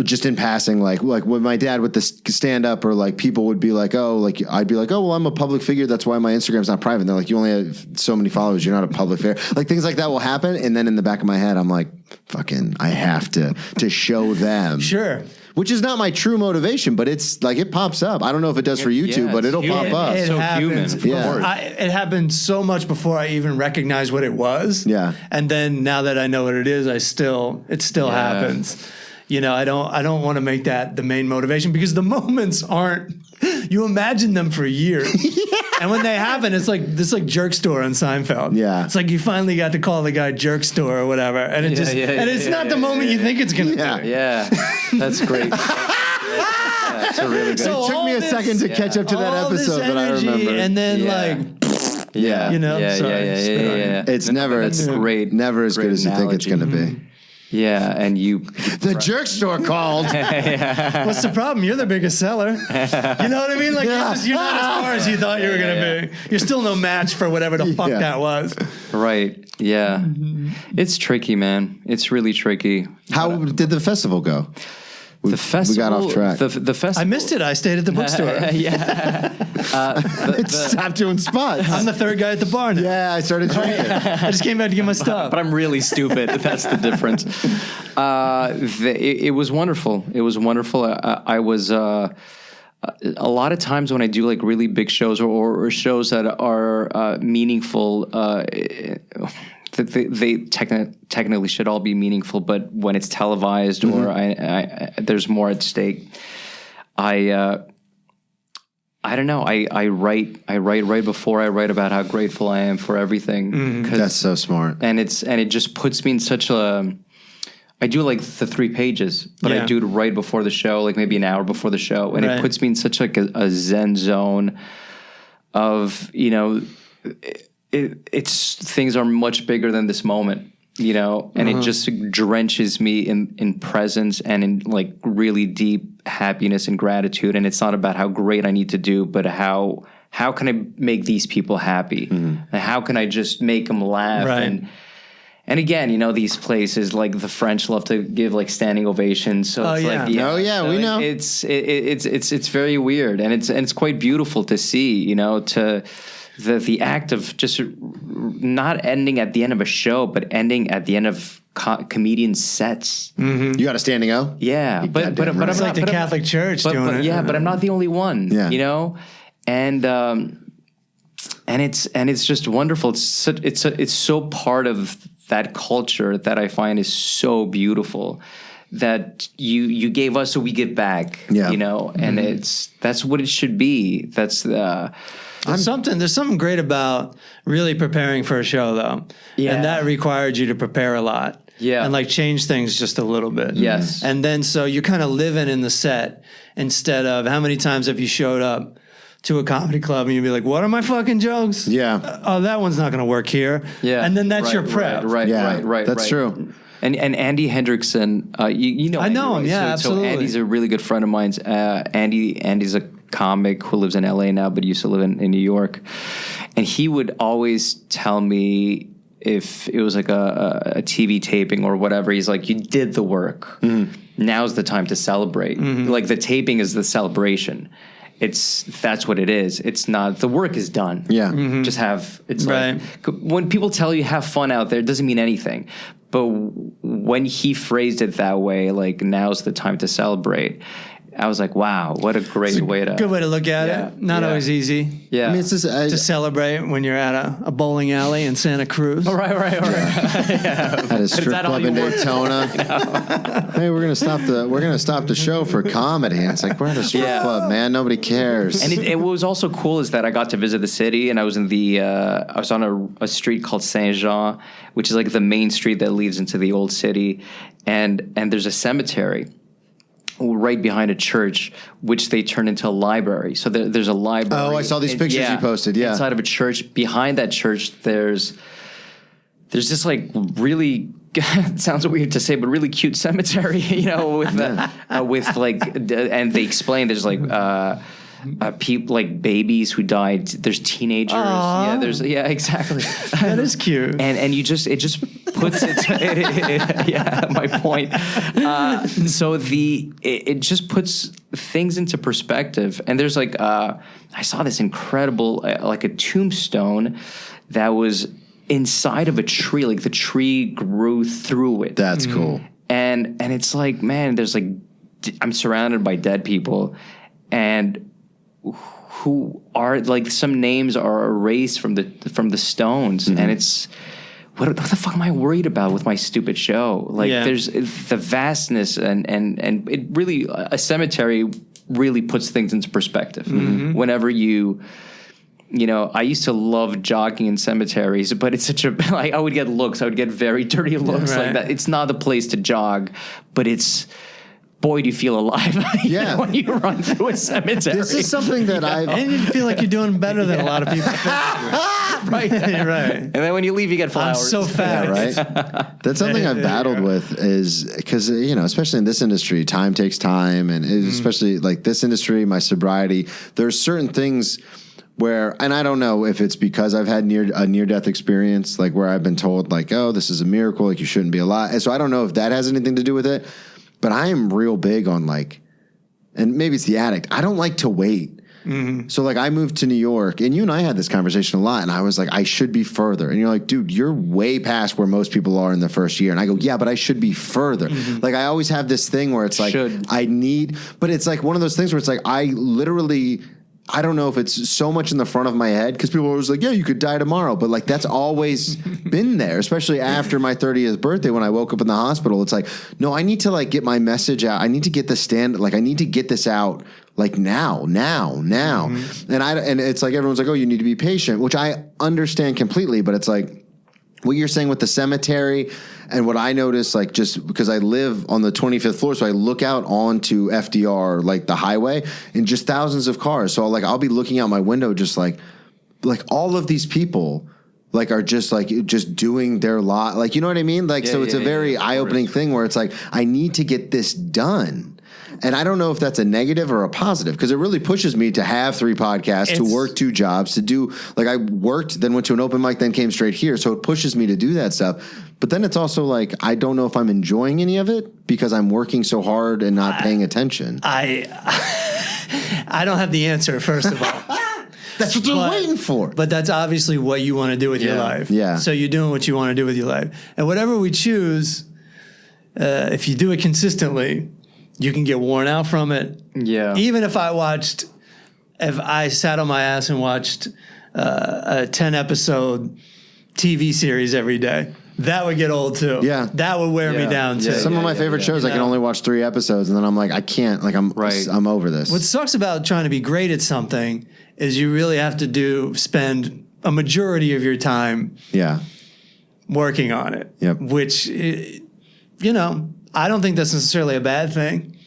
just in passing, like with my dad with the stand up, or like people would be like, I'd be like, oh, well, I'm a public figure. That's why my Instagram's not private. And they're like, you only have so many followers. You're not a public figure. Like things like that will happen. And then in the back of my head, I'm like, fucking, I have to show them. Sure. Which is not my true motivation, but it's like, it pops up. I don't know if it does for you two, but it'll pop up. It so happens. human. Yeah. It happened so much before I even recognized what it was. Yeah. And then now that I know what it is, it still happens. I don't want to make that the main motivation, because the moments aren't, you imagine them for years. And when they happen, it's like this jerk store on Seinfeld. Yeah. It's like you finally got to call the guy jerk store or whatever. And it's not the moment you think it's going to be. Yeah. That's great. That's a really good. So it took me a second to catch up to that episode that I remember. And then It's never, that's great. Never as Great good as you think it's going to be. Yeah, and you... The jerk store called. What's the problem? You're the biggest seller. You know what I mean? Like, you're not as far as you thought you were going to be. You're still no match for whatever the fuck that was. Right, yeah. It's tricky, man. It's really tricky. How did the festival go? The festival, we got off track. The festival. I missed it. I stayed at the bookstore. Stop doing spots. I'm the third guy at the bar now. Yeah, I started drinking. I just came back to get my stuff. But I'm really stupid. That's the difference. It was wonderful. It was wonderful. I was... a lot of times when I do like really big shows or shows that are meaningful, they technically should all be meaningful, but when it's televised or there's more at stake, I don't know. I write right before I write about how grateful I am for everything. That's so smart. And it just puts me in such a... I do like the 3 pages, but I do it right before the show, like maybe an hour before the show, and it puts me in such like a zen zone of it's things are much bigger than this moment, you know, and it just drenches me in presence and in like really deep happiness and gratitude. And it's not about how great I need to do, but how can I make these people happy? And how can I just make them laugh? Right. And again, you know, these places like the French love to give like standing ovations. So it's like, Oh yeah, so we know. It's very weird, and it's quite beautiful to see. You know, to the act of just not ending at the end of a show, but ending at the end of comedian sets. You got a standing O? Yeah, but I'm It's like not, the Catholic Church doing it. Yeah, but I'm not the only one. Yeah. You know, and it's just wonderful. It's so part of that culture that I find is so beautiful, that you gave us so we give back. Yeah. You know, and that's what it should be. That's There's something great about really preparing for a show, though. Yeah. And that required you to prepare a lot. Yeah. And like change things just a little bit. Yes. And then so you're kind of living in the set instead of how many times have you showed up to a comedy club and you'd be like, what are my fucking jokes? Yeah. Oh, that one's not going to work here. Yeah. And then that's Right, your prep. Right. That's true. And Andy Hendrickson, you know, I know Andy, him, yeah, so absolutely. Andy's a really good friend of mine. Andy's a comic who lives in LA now, but used to live in New York. And he would always tell me if it was like a TV taping or whatever, he's like, you did the work. Now's the time to celebrate. Like the taping is the celebration. That's what it is. It's not, the work is done. Yeah. Just have, it's Right. like, when people tell you have fun out there, it doesn't mean anything. But when he phrased it that way, like now's the time to celebrate, I was like, wow, what a great way to. Good way to look at Yeah, it. Not yeah. always easy Yeah. I mean, it's just, to celebrate when you're at a bowling alley in Santa Cruz. Right. at a strip that all club you in work for? Daytona. Hey, we're gonna stop the show for comedy. And it's like, we're at a strip Yeah. club, man. Nobody cares. And it what was also cool is that I got to visit the city, and I was in I was on a street called Saint Jean, which is like the main street that leads into the old city, and there's a cemetery right behind a church, which they turned into a library. So there's a library. Oh, I saw these pictures you posted, yeah. Inside of a church. Behind that church, there's this like really, it sounds weird to say, but really cute cemetery, you know, with like, and they explain there's like, people like babies who died. There's teenagers. Aww. Yeah, exactly. That is cute. And it just puts it. Yeah, my point. So it just puts things into perspective. And there's like I saw this incredible like a tombstone that was inside of a tree. Like the tree grew through it. That's cool. And it's like, man, there's like I'm surrounded by dead people, and who are like some names are erased from the stones, and it's what the fuck am I worried about with my stupid show? Like there's the vastness and it really a cemetery really puts things into perspective. Whenever you know, I used to love jogging in cemeteries, but it's such a like I would get looks. I would get very dirty looks like that. It's not the place to jog, but it's. Boy, do you feel alive when you run through a cemetery. This is something that And you feel like you're doing better than a lot of people think. Right. Right. And then when you leave, you get I'm flowers. so fat. right? That's something I've battled with is because, you know, especially in this industry, time takes time. And especially like this industry, my sobriety, there's certain things where, and I don't know if it's because I've had a near-death experience, like where I've been told like, oh, this is a miracle, like you shouldn't be alive. And so I don't know if that has anything to do with it. But I am real big on like, and maybe it's the addict, I don't like to wait. So like I moved to New York, and you and I had this conversation a lot, and I was like, I should be further. And you're like, dude, you're way past where most people are in the first year. And I go, yeah, but I should be further. Like I always have this thing where it's like, but it's like one of those things where it's like, I don't know if it's so much in the front of my head because people are always like, yeah, you could die tomorrow. But like, that's always been there, especially after my 30th birthday when I woke up in the hospital. It's like, no, I need to like get my message out. I need to get I need to get this out like now. And it's like, everyone's like, oh, you need to be patient, which I understand completely. But it's like what you're saying with the cemetery. And what I notice, like, just because I live on the 25th floor, so I look out onto FDR, like the highway, and just thousands of cars. So like, I'll be looking out my window, just like all of these people like are just doing their lot. Like, you know what I mean? Like, so it's a very eye-opening thing where it's like, I need to get this done. And I don't know if that's a negative or a positive, because it really pushes me to have 3 podcasts, to work 2 jobs, to do, like, I worked, then went to an open mic, then came straight here. So it pushes me to do that stuff. But then it's also like, I don't know if I'm enjoying any of it because I'm working so hard and not paying attention. I don't have the answer, first of all. That's what they're waiting for. But that's obviously what you want to do with your life. Yeah. So you're doing what you want to do with your life. And whatever we choose, if you do it consistently, you can get worn out from it. Yeah. Even if I sat on my ass and watched a 10-episode TV series every day, that would get old too. Yeah. That would wear me down too. Some of my favorite shows, I can only watch 3 episodes, and then I'm like, I can't. Like, I'm over this. What sucks about trying to be great at something is you really have to spend a majority of your time working on it. Yep. Which, I don't think that's necessarily a bad thing,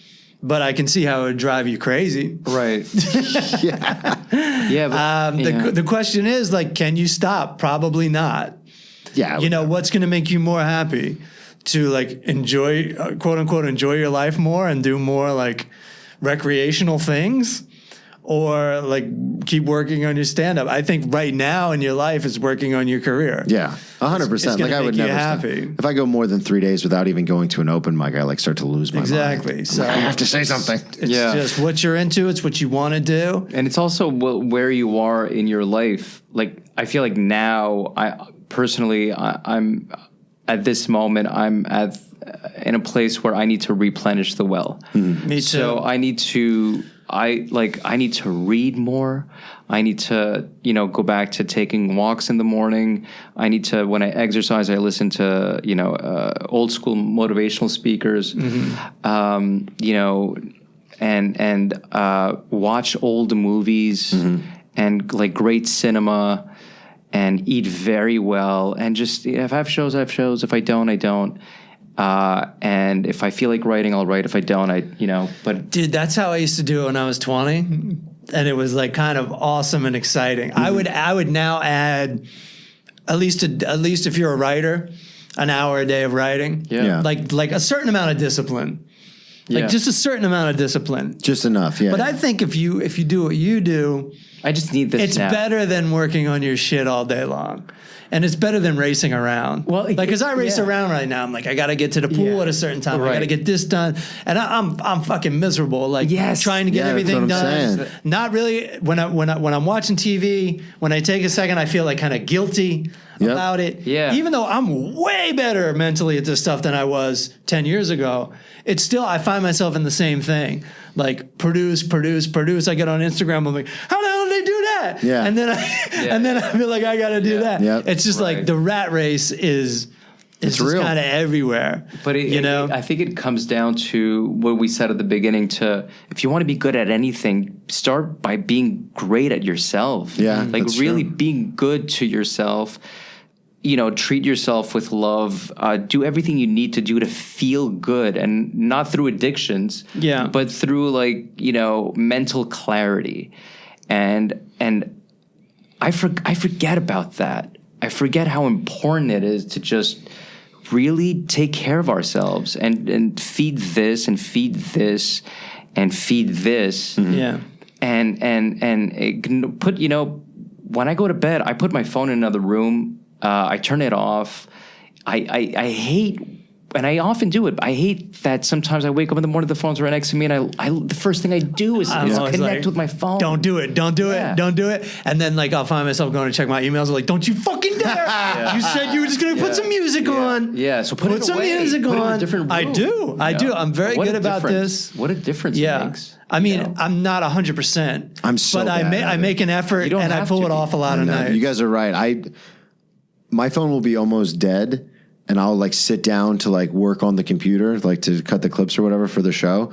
but I can see how it would drive you crazy. Right. The question is, like, can you stop? Probably not. Yeah. What's going to make you more happy? To, like, enjoy, quote unquote, enjoy your life more and do more, like, recreational things? Or, like, keep working on your stand-up? I think right now in your life is working on your career. Yeah, 100%. Like, I would never happy. If I go more than 3 days without even going to an open mic, I, like, start to lose my mind. Exactly. So I have to say something. It's just what you're into. It's what you want to do. And it's also where you are in your life. Like, I feel like now, I'm at this moment, I'm in a place where I need to replenish the well. Me too. So I need to read more. I need to, go back to taking walks in the morning. I need to, when I exercise, I listen to, old school motivational speakers, and watch old movies and, like, great cinema, and eat very well. And just, if I have shows, I have shows. If I don't, I don't. And if I feel like writing, I'll write. If I don't, but. Dude, that's how I used to do it when I was 20. And it was, like, kind of awesome and exciting. I would now add, at least if you're a writer, an hour a day of writing. Yeah. Like a certain amount of discipline. Like just a certain amount of discipline. Just enough, yeah. But I think if you do what you do, I just need this. It's better than working on your shit all day long. And it's better than racing around. Well, like, because I race around right now. I'm like, I got to get to the pool at a certain time. I got to get this done. And I'm fucking miserable. Like, trying to get everything done. Saying. Not really. When I'm watching TV, when I take a second, I feel, like, kind of guilty about it. Yeah. Even though I'm way better mentally at this stuff than I was 10 years ago, it's still, I find myself in the same thing. Like, produce. I get on Instagram, I'm like, how the hell did they do that? Yeah. And then I feel like I got to do that. Yep. It's just like the rat race is just kind of everywhere. But I think it comes down to what we said at the beginning. To if you want to be good at anything, start by being great at yourself. Yeah, like really being good to yourself. Treat yourself with love. Do everything you need to do to feel good, and not through addictions. Yeah, but through, like, mental clarity. And I forget about that. I forget how important it is to just really take care of ourselves and feed this and feed this and feed this. Mm-hmm. Yeah. And it put, when I go to bed, I put my phone in another room. I turn it off. I hate, and I often do it, I hate that sometimes I wake up in the morning, the phone's right next to me, and the first thing I do is connect with my phone. Don't do it. And then, like, I'll find myself going to check my emails. I'm like, don't you fucking dare. You said you were just going to put some music on. Yeah, so put some music on. Put it in a different room. I do. I'm very good about this. What a difference it makes. I mean, I'm not 100%. I'm so bad. But I make an effort, and I pull it off a lot of nights. You guys are right. My phone will be almost dead, and I'll, like, sit down to, like, work on the computer, like, to cut the clips or whatever for the show.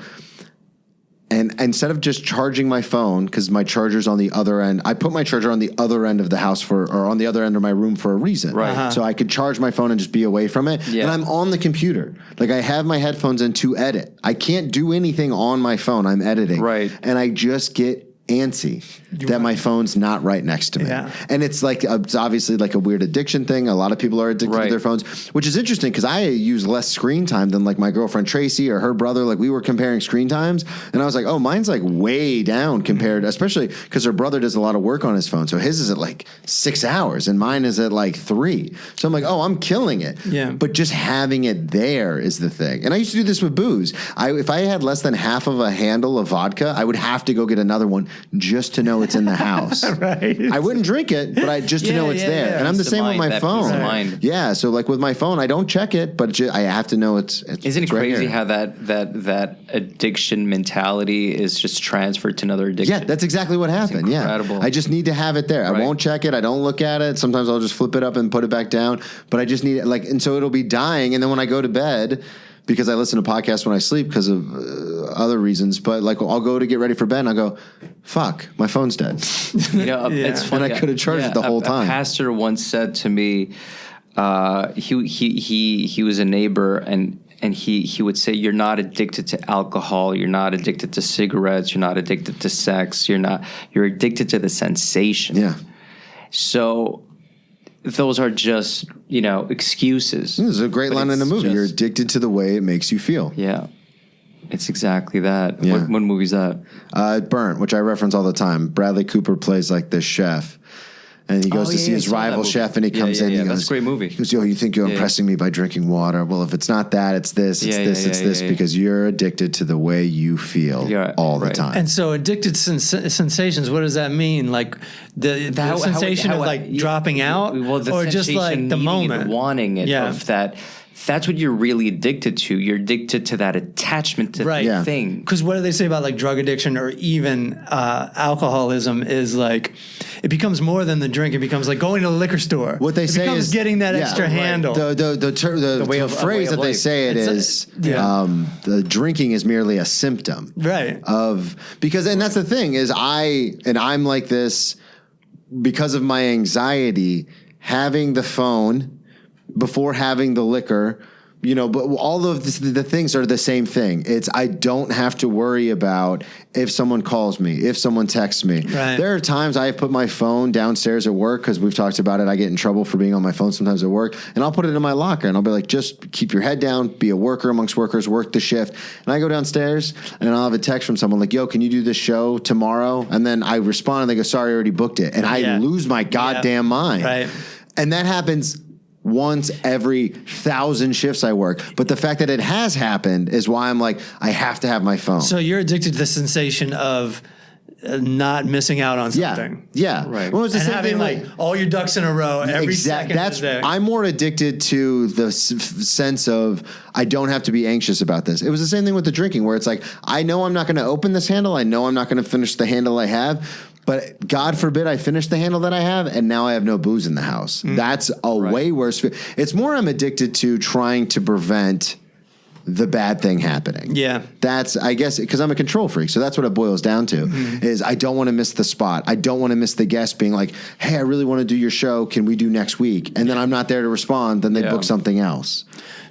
And instead of just charging my phone, because my charger's on the other end, I put my charger on the other end of the house or on the other end of my room for a reason. Right. Uh-huh. So I could charge my phone and just be away from it. Yeah. And I'm on the computer. Like, I have my headphones in to edit. I can't do anything on my phone. I'm editing. Right. And I just get antsy that my phone's not right next to me. Yeah. And it's like, it's obviously like a weird addiction thing. A lot of people are addicted to their phones, which is interesting because I use less screen time than like my girlfriend Tracy or her brother. Like we were comparing screen times and I was like, oh, mine's like way down compared, especially because her brother does a lot of work on his phone. So his is at like 6 hours and mine is at like 3. So I'm like, oh, I'm killing it. Yeah. But just having it there is the thing. And I used to do this with booze. If I had less than half of a handle of vodka, I would have to go get another one just to know it's in the house. Right. I wouldn't drink it, but just to know it's there. Yeah. And I'm the Peace of same with mind, my that phone. peace of mind. Yeah. So like with my phone, I don't check it, but I have to know it's Isn't it right crazy here. how that addiction mentality is just transferred to another addiction? Yeah, that's exactly what happened. incredible. Yeah. I just need to have it there. I Right. won't check it. I don't look at it. Sometimes I'll just flip it up and put it back down, but I just need it and so it'll be dying. And then when I go to bed, because I listen to podcasts when I sleep because of other reasons, but like I'll go to get ready for bed and I'll go, fuck, my phone's dead. It's funny. And I could have charged it the whole time. A pastor once said to me, he was a neighbor and he would say, you're not addicted to alcohol, you're not addicted to cigarettes, you're not addicted to sex, you're addicted to the sensation. Yeah. So those are just, excuses. This is a great line in the movie. You're just- addicted to the way it makes you feel. Yeah. It's exactly that. Yeah. What movie's that? Burnt, which I reference all the time. Bradley Cooper plays like this chef. And he goes to see his rival chef, and he comes in. He goes, That's a great movie. He goes, yo, you think you're impressing me by drinking water? Well, if it's not that, it's this, it's this, because you're addicted to the way you feel all the time. And so addicted sensations, what does that mean? Like the sensation of like dropping out, or just like the moment and wanting it of that. That's what you're really addicted to. You're addicted to that attachment to the thing. Because what do they say about like drug addiction or even alcoholism is like it becomes more than the drink. It becomes like going to the liquor store. What they say becomes is getting that extra handle. The phrase that they say is the drinking is merely a symptom, right? And that's the thing is I'm like this because of my anxiety. Having the phone before having the liquor, but all of the things are the same thing. It's I don't have to worry about if someone calls me, if someone texts me. Right. There are times I put my phone downstairs at work because we've talked about it. I get in trouble for being on my phone sometimes at work, and I'll put it in my locker, and I'll be like, just keep your head down, be a worker amongst workers, work the shift. And I go downstairs, and I'll have a text from someone like, yo, can you do this show tomorrow? And then I respond, and they go, sorry, I already booked it. And I lose my goddamn mind. Right. And that happens once every 1,000 shifts I work. But the fact that it has happened is why I'm like, I have to have my phone. So you're addicted to the sensation of not missing out on something. Yeah. Right. Well, it's the And same having thing like all your ducks in a row every second. I'm more addicted to the sense of I don't have to be anxious about this. It was the same thing with the drinking where it's like, I know I'm not going to open this handle. I know I'm not going to finish the handle I have. But God forbid I finish the handle that I have, and now I have no booze in the house. That's a way worse. It's more I'm addicted to trying to prevent the bad thing happening. Yeah. That's, I guess, because I'm a control freak. So that's what it boils down to is I don't want to miss the spot. I don't want to miss the guest being like, hey, I really want to do your show. Can we do next week? And then I'm not there to respond. Then they book something else.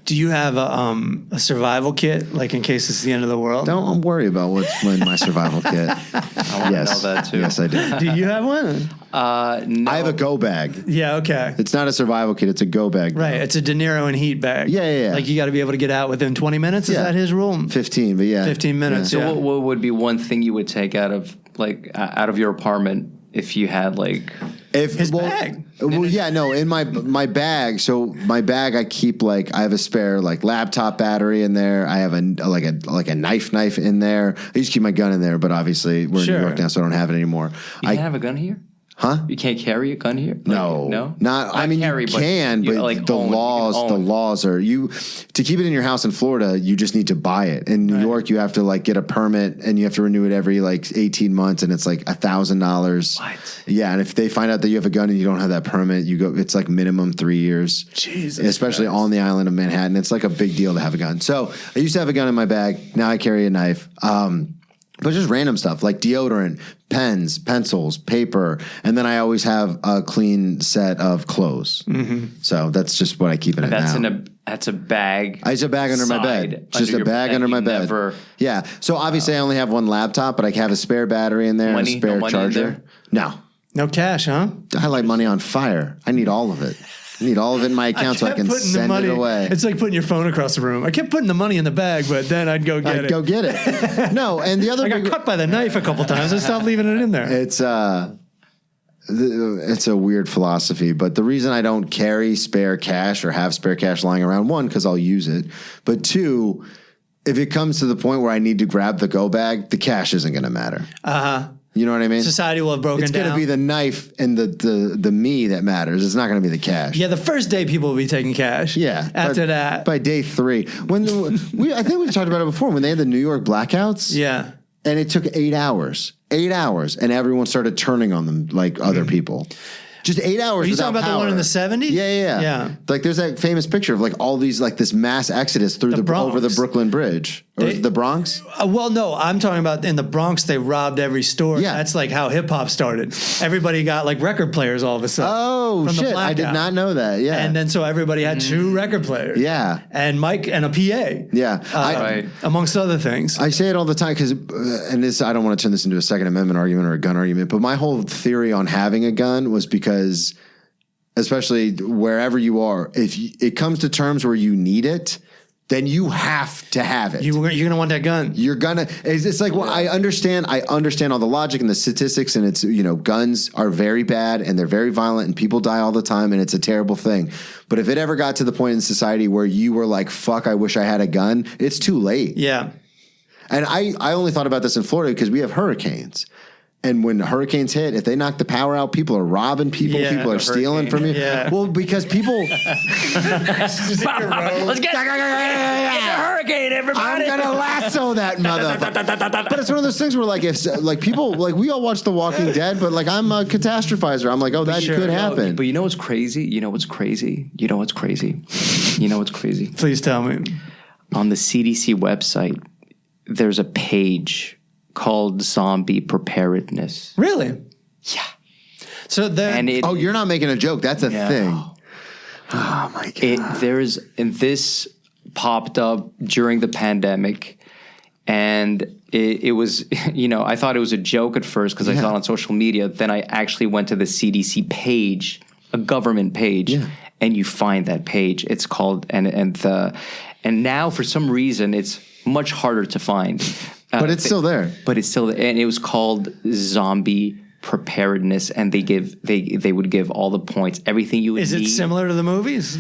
Do you have a survival kit, like in case it's the end of the world? Don't worry about what's in my survival kit. I want to know that too. Yes, I do. Do you have one? No. I have a go bag. Yeah, okay. It's not a survival kit. It's a go bag. Right, it's a De Niro and heat bag. Yeah. Like you got to be able to get out within 20 minutes? Is that his rule? 15, but 15 minutes, So what would be one thing you would take out of your apartment if you had like his bag? Well, yeah, no, in my bag. So my bag, I keep I have a spare laptop battery in there. I have a knife in there. I used to keep my gun in there, but obviously we're in New York now, so I don't have it anymore. You can't have a gun here? Huh? You can't carry a gun here? No, not. I mean, carry, you can, but the laws are to keep it in your house in Florida. You just need to buy it. In New York, you have to get a permit and you have to renew it every 18 months, and it's $1,000. What? Yeah, and if they find out that you have a gun and you don't have that permit, you go. It's minimum 3 years. Jesus, especially on the island of Manhattan, it's a big deal to have a gun. So I used to have a gun in my bag. Now I carry a knife. But just random stuff like deodorant, pens, pencils, paper, and then I always have a clean set of clothes. So that's just what I keep in it now. That's That's a bag. It's a bag under my bed. Just a bag under my bed. Yeah. So obviously I only have one laptop, but I have a spare battery in there, and a spare charger. No cash, huh? I light money on fire. I need all of it. I need all of it in my account so I can send it away. It's like putting your phone across the room. I kept putting the money in the bag, but then I'd go get it. No, and the other I got cut by the knife a couple times. I stopped leaving it in there. It's a weird philosophy, but the reason I don't carry spare cash or have spare cash lying around, one, because I'll use it, but two, if it comes to the point where I need to grab the go bag, the cash isn't going to matter. You know what I mean? Society will have broken down. It's going to be the knife and the me that matters. It's not going to be the cash. Yeah, the first day people will be taking cash. Yeah. After that. By day 3. I think we've talked about it before, when they had the New York blackouts. Yeah. And it took 8 hours. 8 hours. And everyone started turning on them like other people. Just 8 hours. Are you talking about the one in the 70s? Yeah. Like there's that famous picture of like all these, like this mass exodus through over the Brooklyn Bridge. Or the Bronx? Well, no, I'm talking about in the Bronx, they robbed every store. Yeah. That's like how hip hop started. Everybody got like record players all of a sudden. Oh, shit. I did not know that. Yeah. And then so everybody had 2 record players. Yeah. And Mike and a PA. Yeah. Amongst other things. I say it all the time because, I don't want to turn this into a Second Amendment argument or a gun argument, but my whole theory on having a gun was because, especially wherever you are, if it comes to terms where you need it, then you have to have it. You're going to want that gun. It's like, well, I understand all the logic and the statistics, and it's, guns are very bad and they're very violent and people die all the time and it's a terrible thing. But if it ever got to the point in society where you were like, fuck, I wish I had a gun, it's too late. Yeah. And I only thought about this in Florida because we have hurricanes. And when hurricanes hit, if they knock the power out, people are robbing people. Yeah, people are stealing from you. Yeah. Well, because people... Let's get a hurricane, everybody. I'm going to lasso that motherfucker. But it's one of those things where, like, if people... Like, we all watch The Walking Dead, but, like, I'm a catastrophizer. I'm like, oh, that could happen. But you know what's crazy? Please tell me. On the CDC website, there's a page called Zombie Preparedness. Really? Yeah. So then, you're not making a joke. That's a thing. Oh my god. This popped up during the pandemic, and it was, I thought it was a joke at first because I saw it on social media. Then I actually went to the CDC page, a government page, and you find that page. It's called and now for some reason it's much harder to find. But it's still there. And it was called Zombie Preparedness, and they would give all the points, everything you would need. Is it similar to the movies?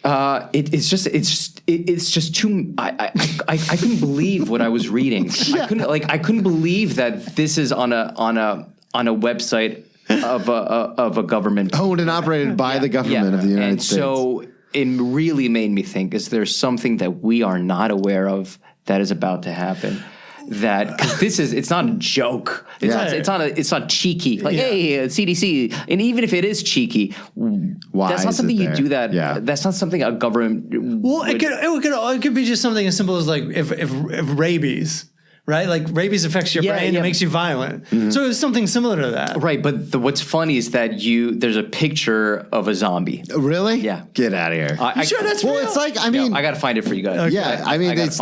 It's just too. I couldn't believe what I was reading. I couldn't believe that this is on a website of a government owned and operated by the government of the United States. So it really made me think: is there something that we are not aware of that is about to happen? Because it's not a joke. It's not cheeky. Like, hey, CDC. And even if it is cheeky, that's not something you do that. Yeah. That's not something a government. Well, it could be just something as simple as like if rabies. Right? Like rabies affects your brain and makes you violent. Mm-hmm. So it's something similar to that. Right. But what's funny is that there's a picture of a zombie. Really? Yeah. Get out of here. You sure that's real? It's like, I got to find it for you guys. Okay. Yeah.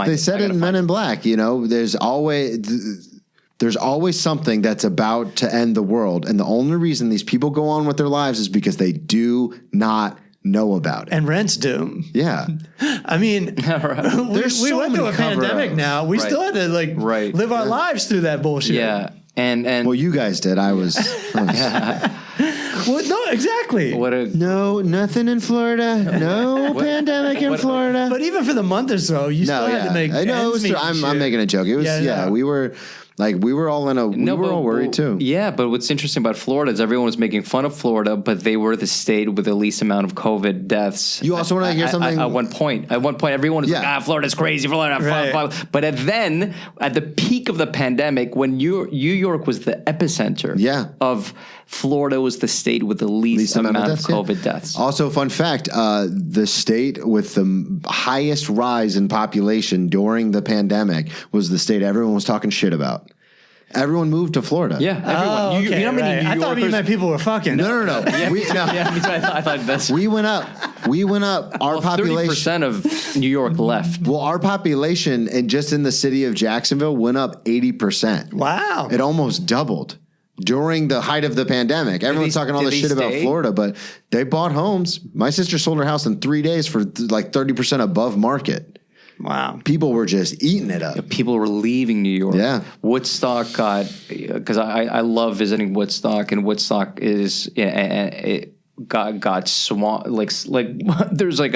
They said it in Men in Black, there's always something that's about to end the world. And the only reason these people go on with their lives is because they do not know about it. And rents do. Yeah. I mean, we went through a pandemic now. We still had to live our lives through that bullshit. Yeah. And well, you guys did. I was. Well, no, exactly. Nothing in Florida. No pandemic in Florida. But even for the month or so, you still had to make. I'm making a joke. It was we were. Like we were all all worried too. Yeah, but what's interesting about Florida is everyone was making fun of Florida, but they were the state with the least amount of COVID deaths. You also want to hear something? At one point, everyone was like, Florida's crazy, Florida. Right. But at the peak of the pandemic, when New York was the epicenter of Florida was the state with the least amount of COVID deaths. Also, fun fact, the state with the highest rise in population during the pandemic was the state everyone was talking shit about. Everyone moved to Florida. Yeah, everyone. Okay, you know how many New Yorkers... I thought you meant people were fucking. No. Me too. I thought that's... We went up. We went up. Our population 30% of New York left. Well, our population and just in the city of Jacksonville went up 80%. Wow. It almost doubled during the height of the pandemic. Everyone's talking all this shit about Florida, but they bought homes. My sister sold her house in 3 days for like 30% above market. Wow. People were just eating it up. People were leaving New York. Yeah. Woodstock because I love visiting Woodstock, and Woodstock is, it got swamped. Like there's like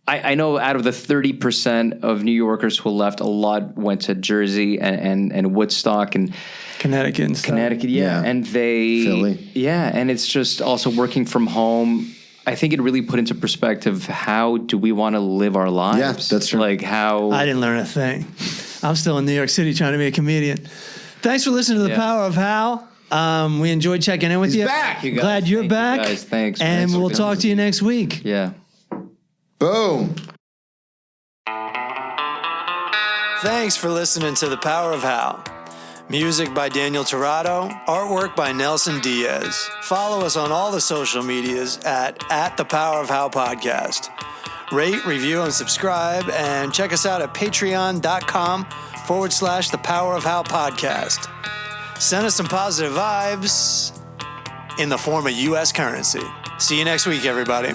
I know out of the 30% of New Yorkers who left, a lot went to Jersey and Woodstock and Connecticut and stuff. Yeah. And Philly. Yeah. And it's just also working from home. I think it really put into perspective, how do we want to live our lives? Yeah, that's true. Like how... I didn't learn a thing. I'm still in New York City trying to be a comedian. Thanks for listening to The Power of How. We enjoyed checking in with you. He's back. You guys. Glad you're Thank back. You guys. Thanks. And we'll talk to you next week. Yeah. Boom. Thanks for listening to The Power of How. Music by Daniel Tirado, artwork by Nelson Diaz. Follow us on all the social medias at The Power of How Podcast. Rate, review, and subscribe, and check us out at patreon.com/The Power of How Podcast. Send us some positive vibes in the form of U.S. currency. See you next week, everybody.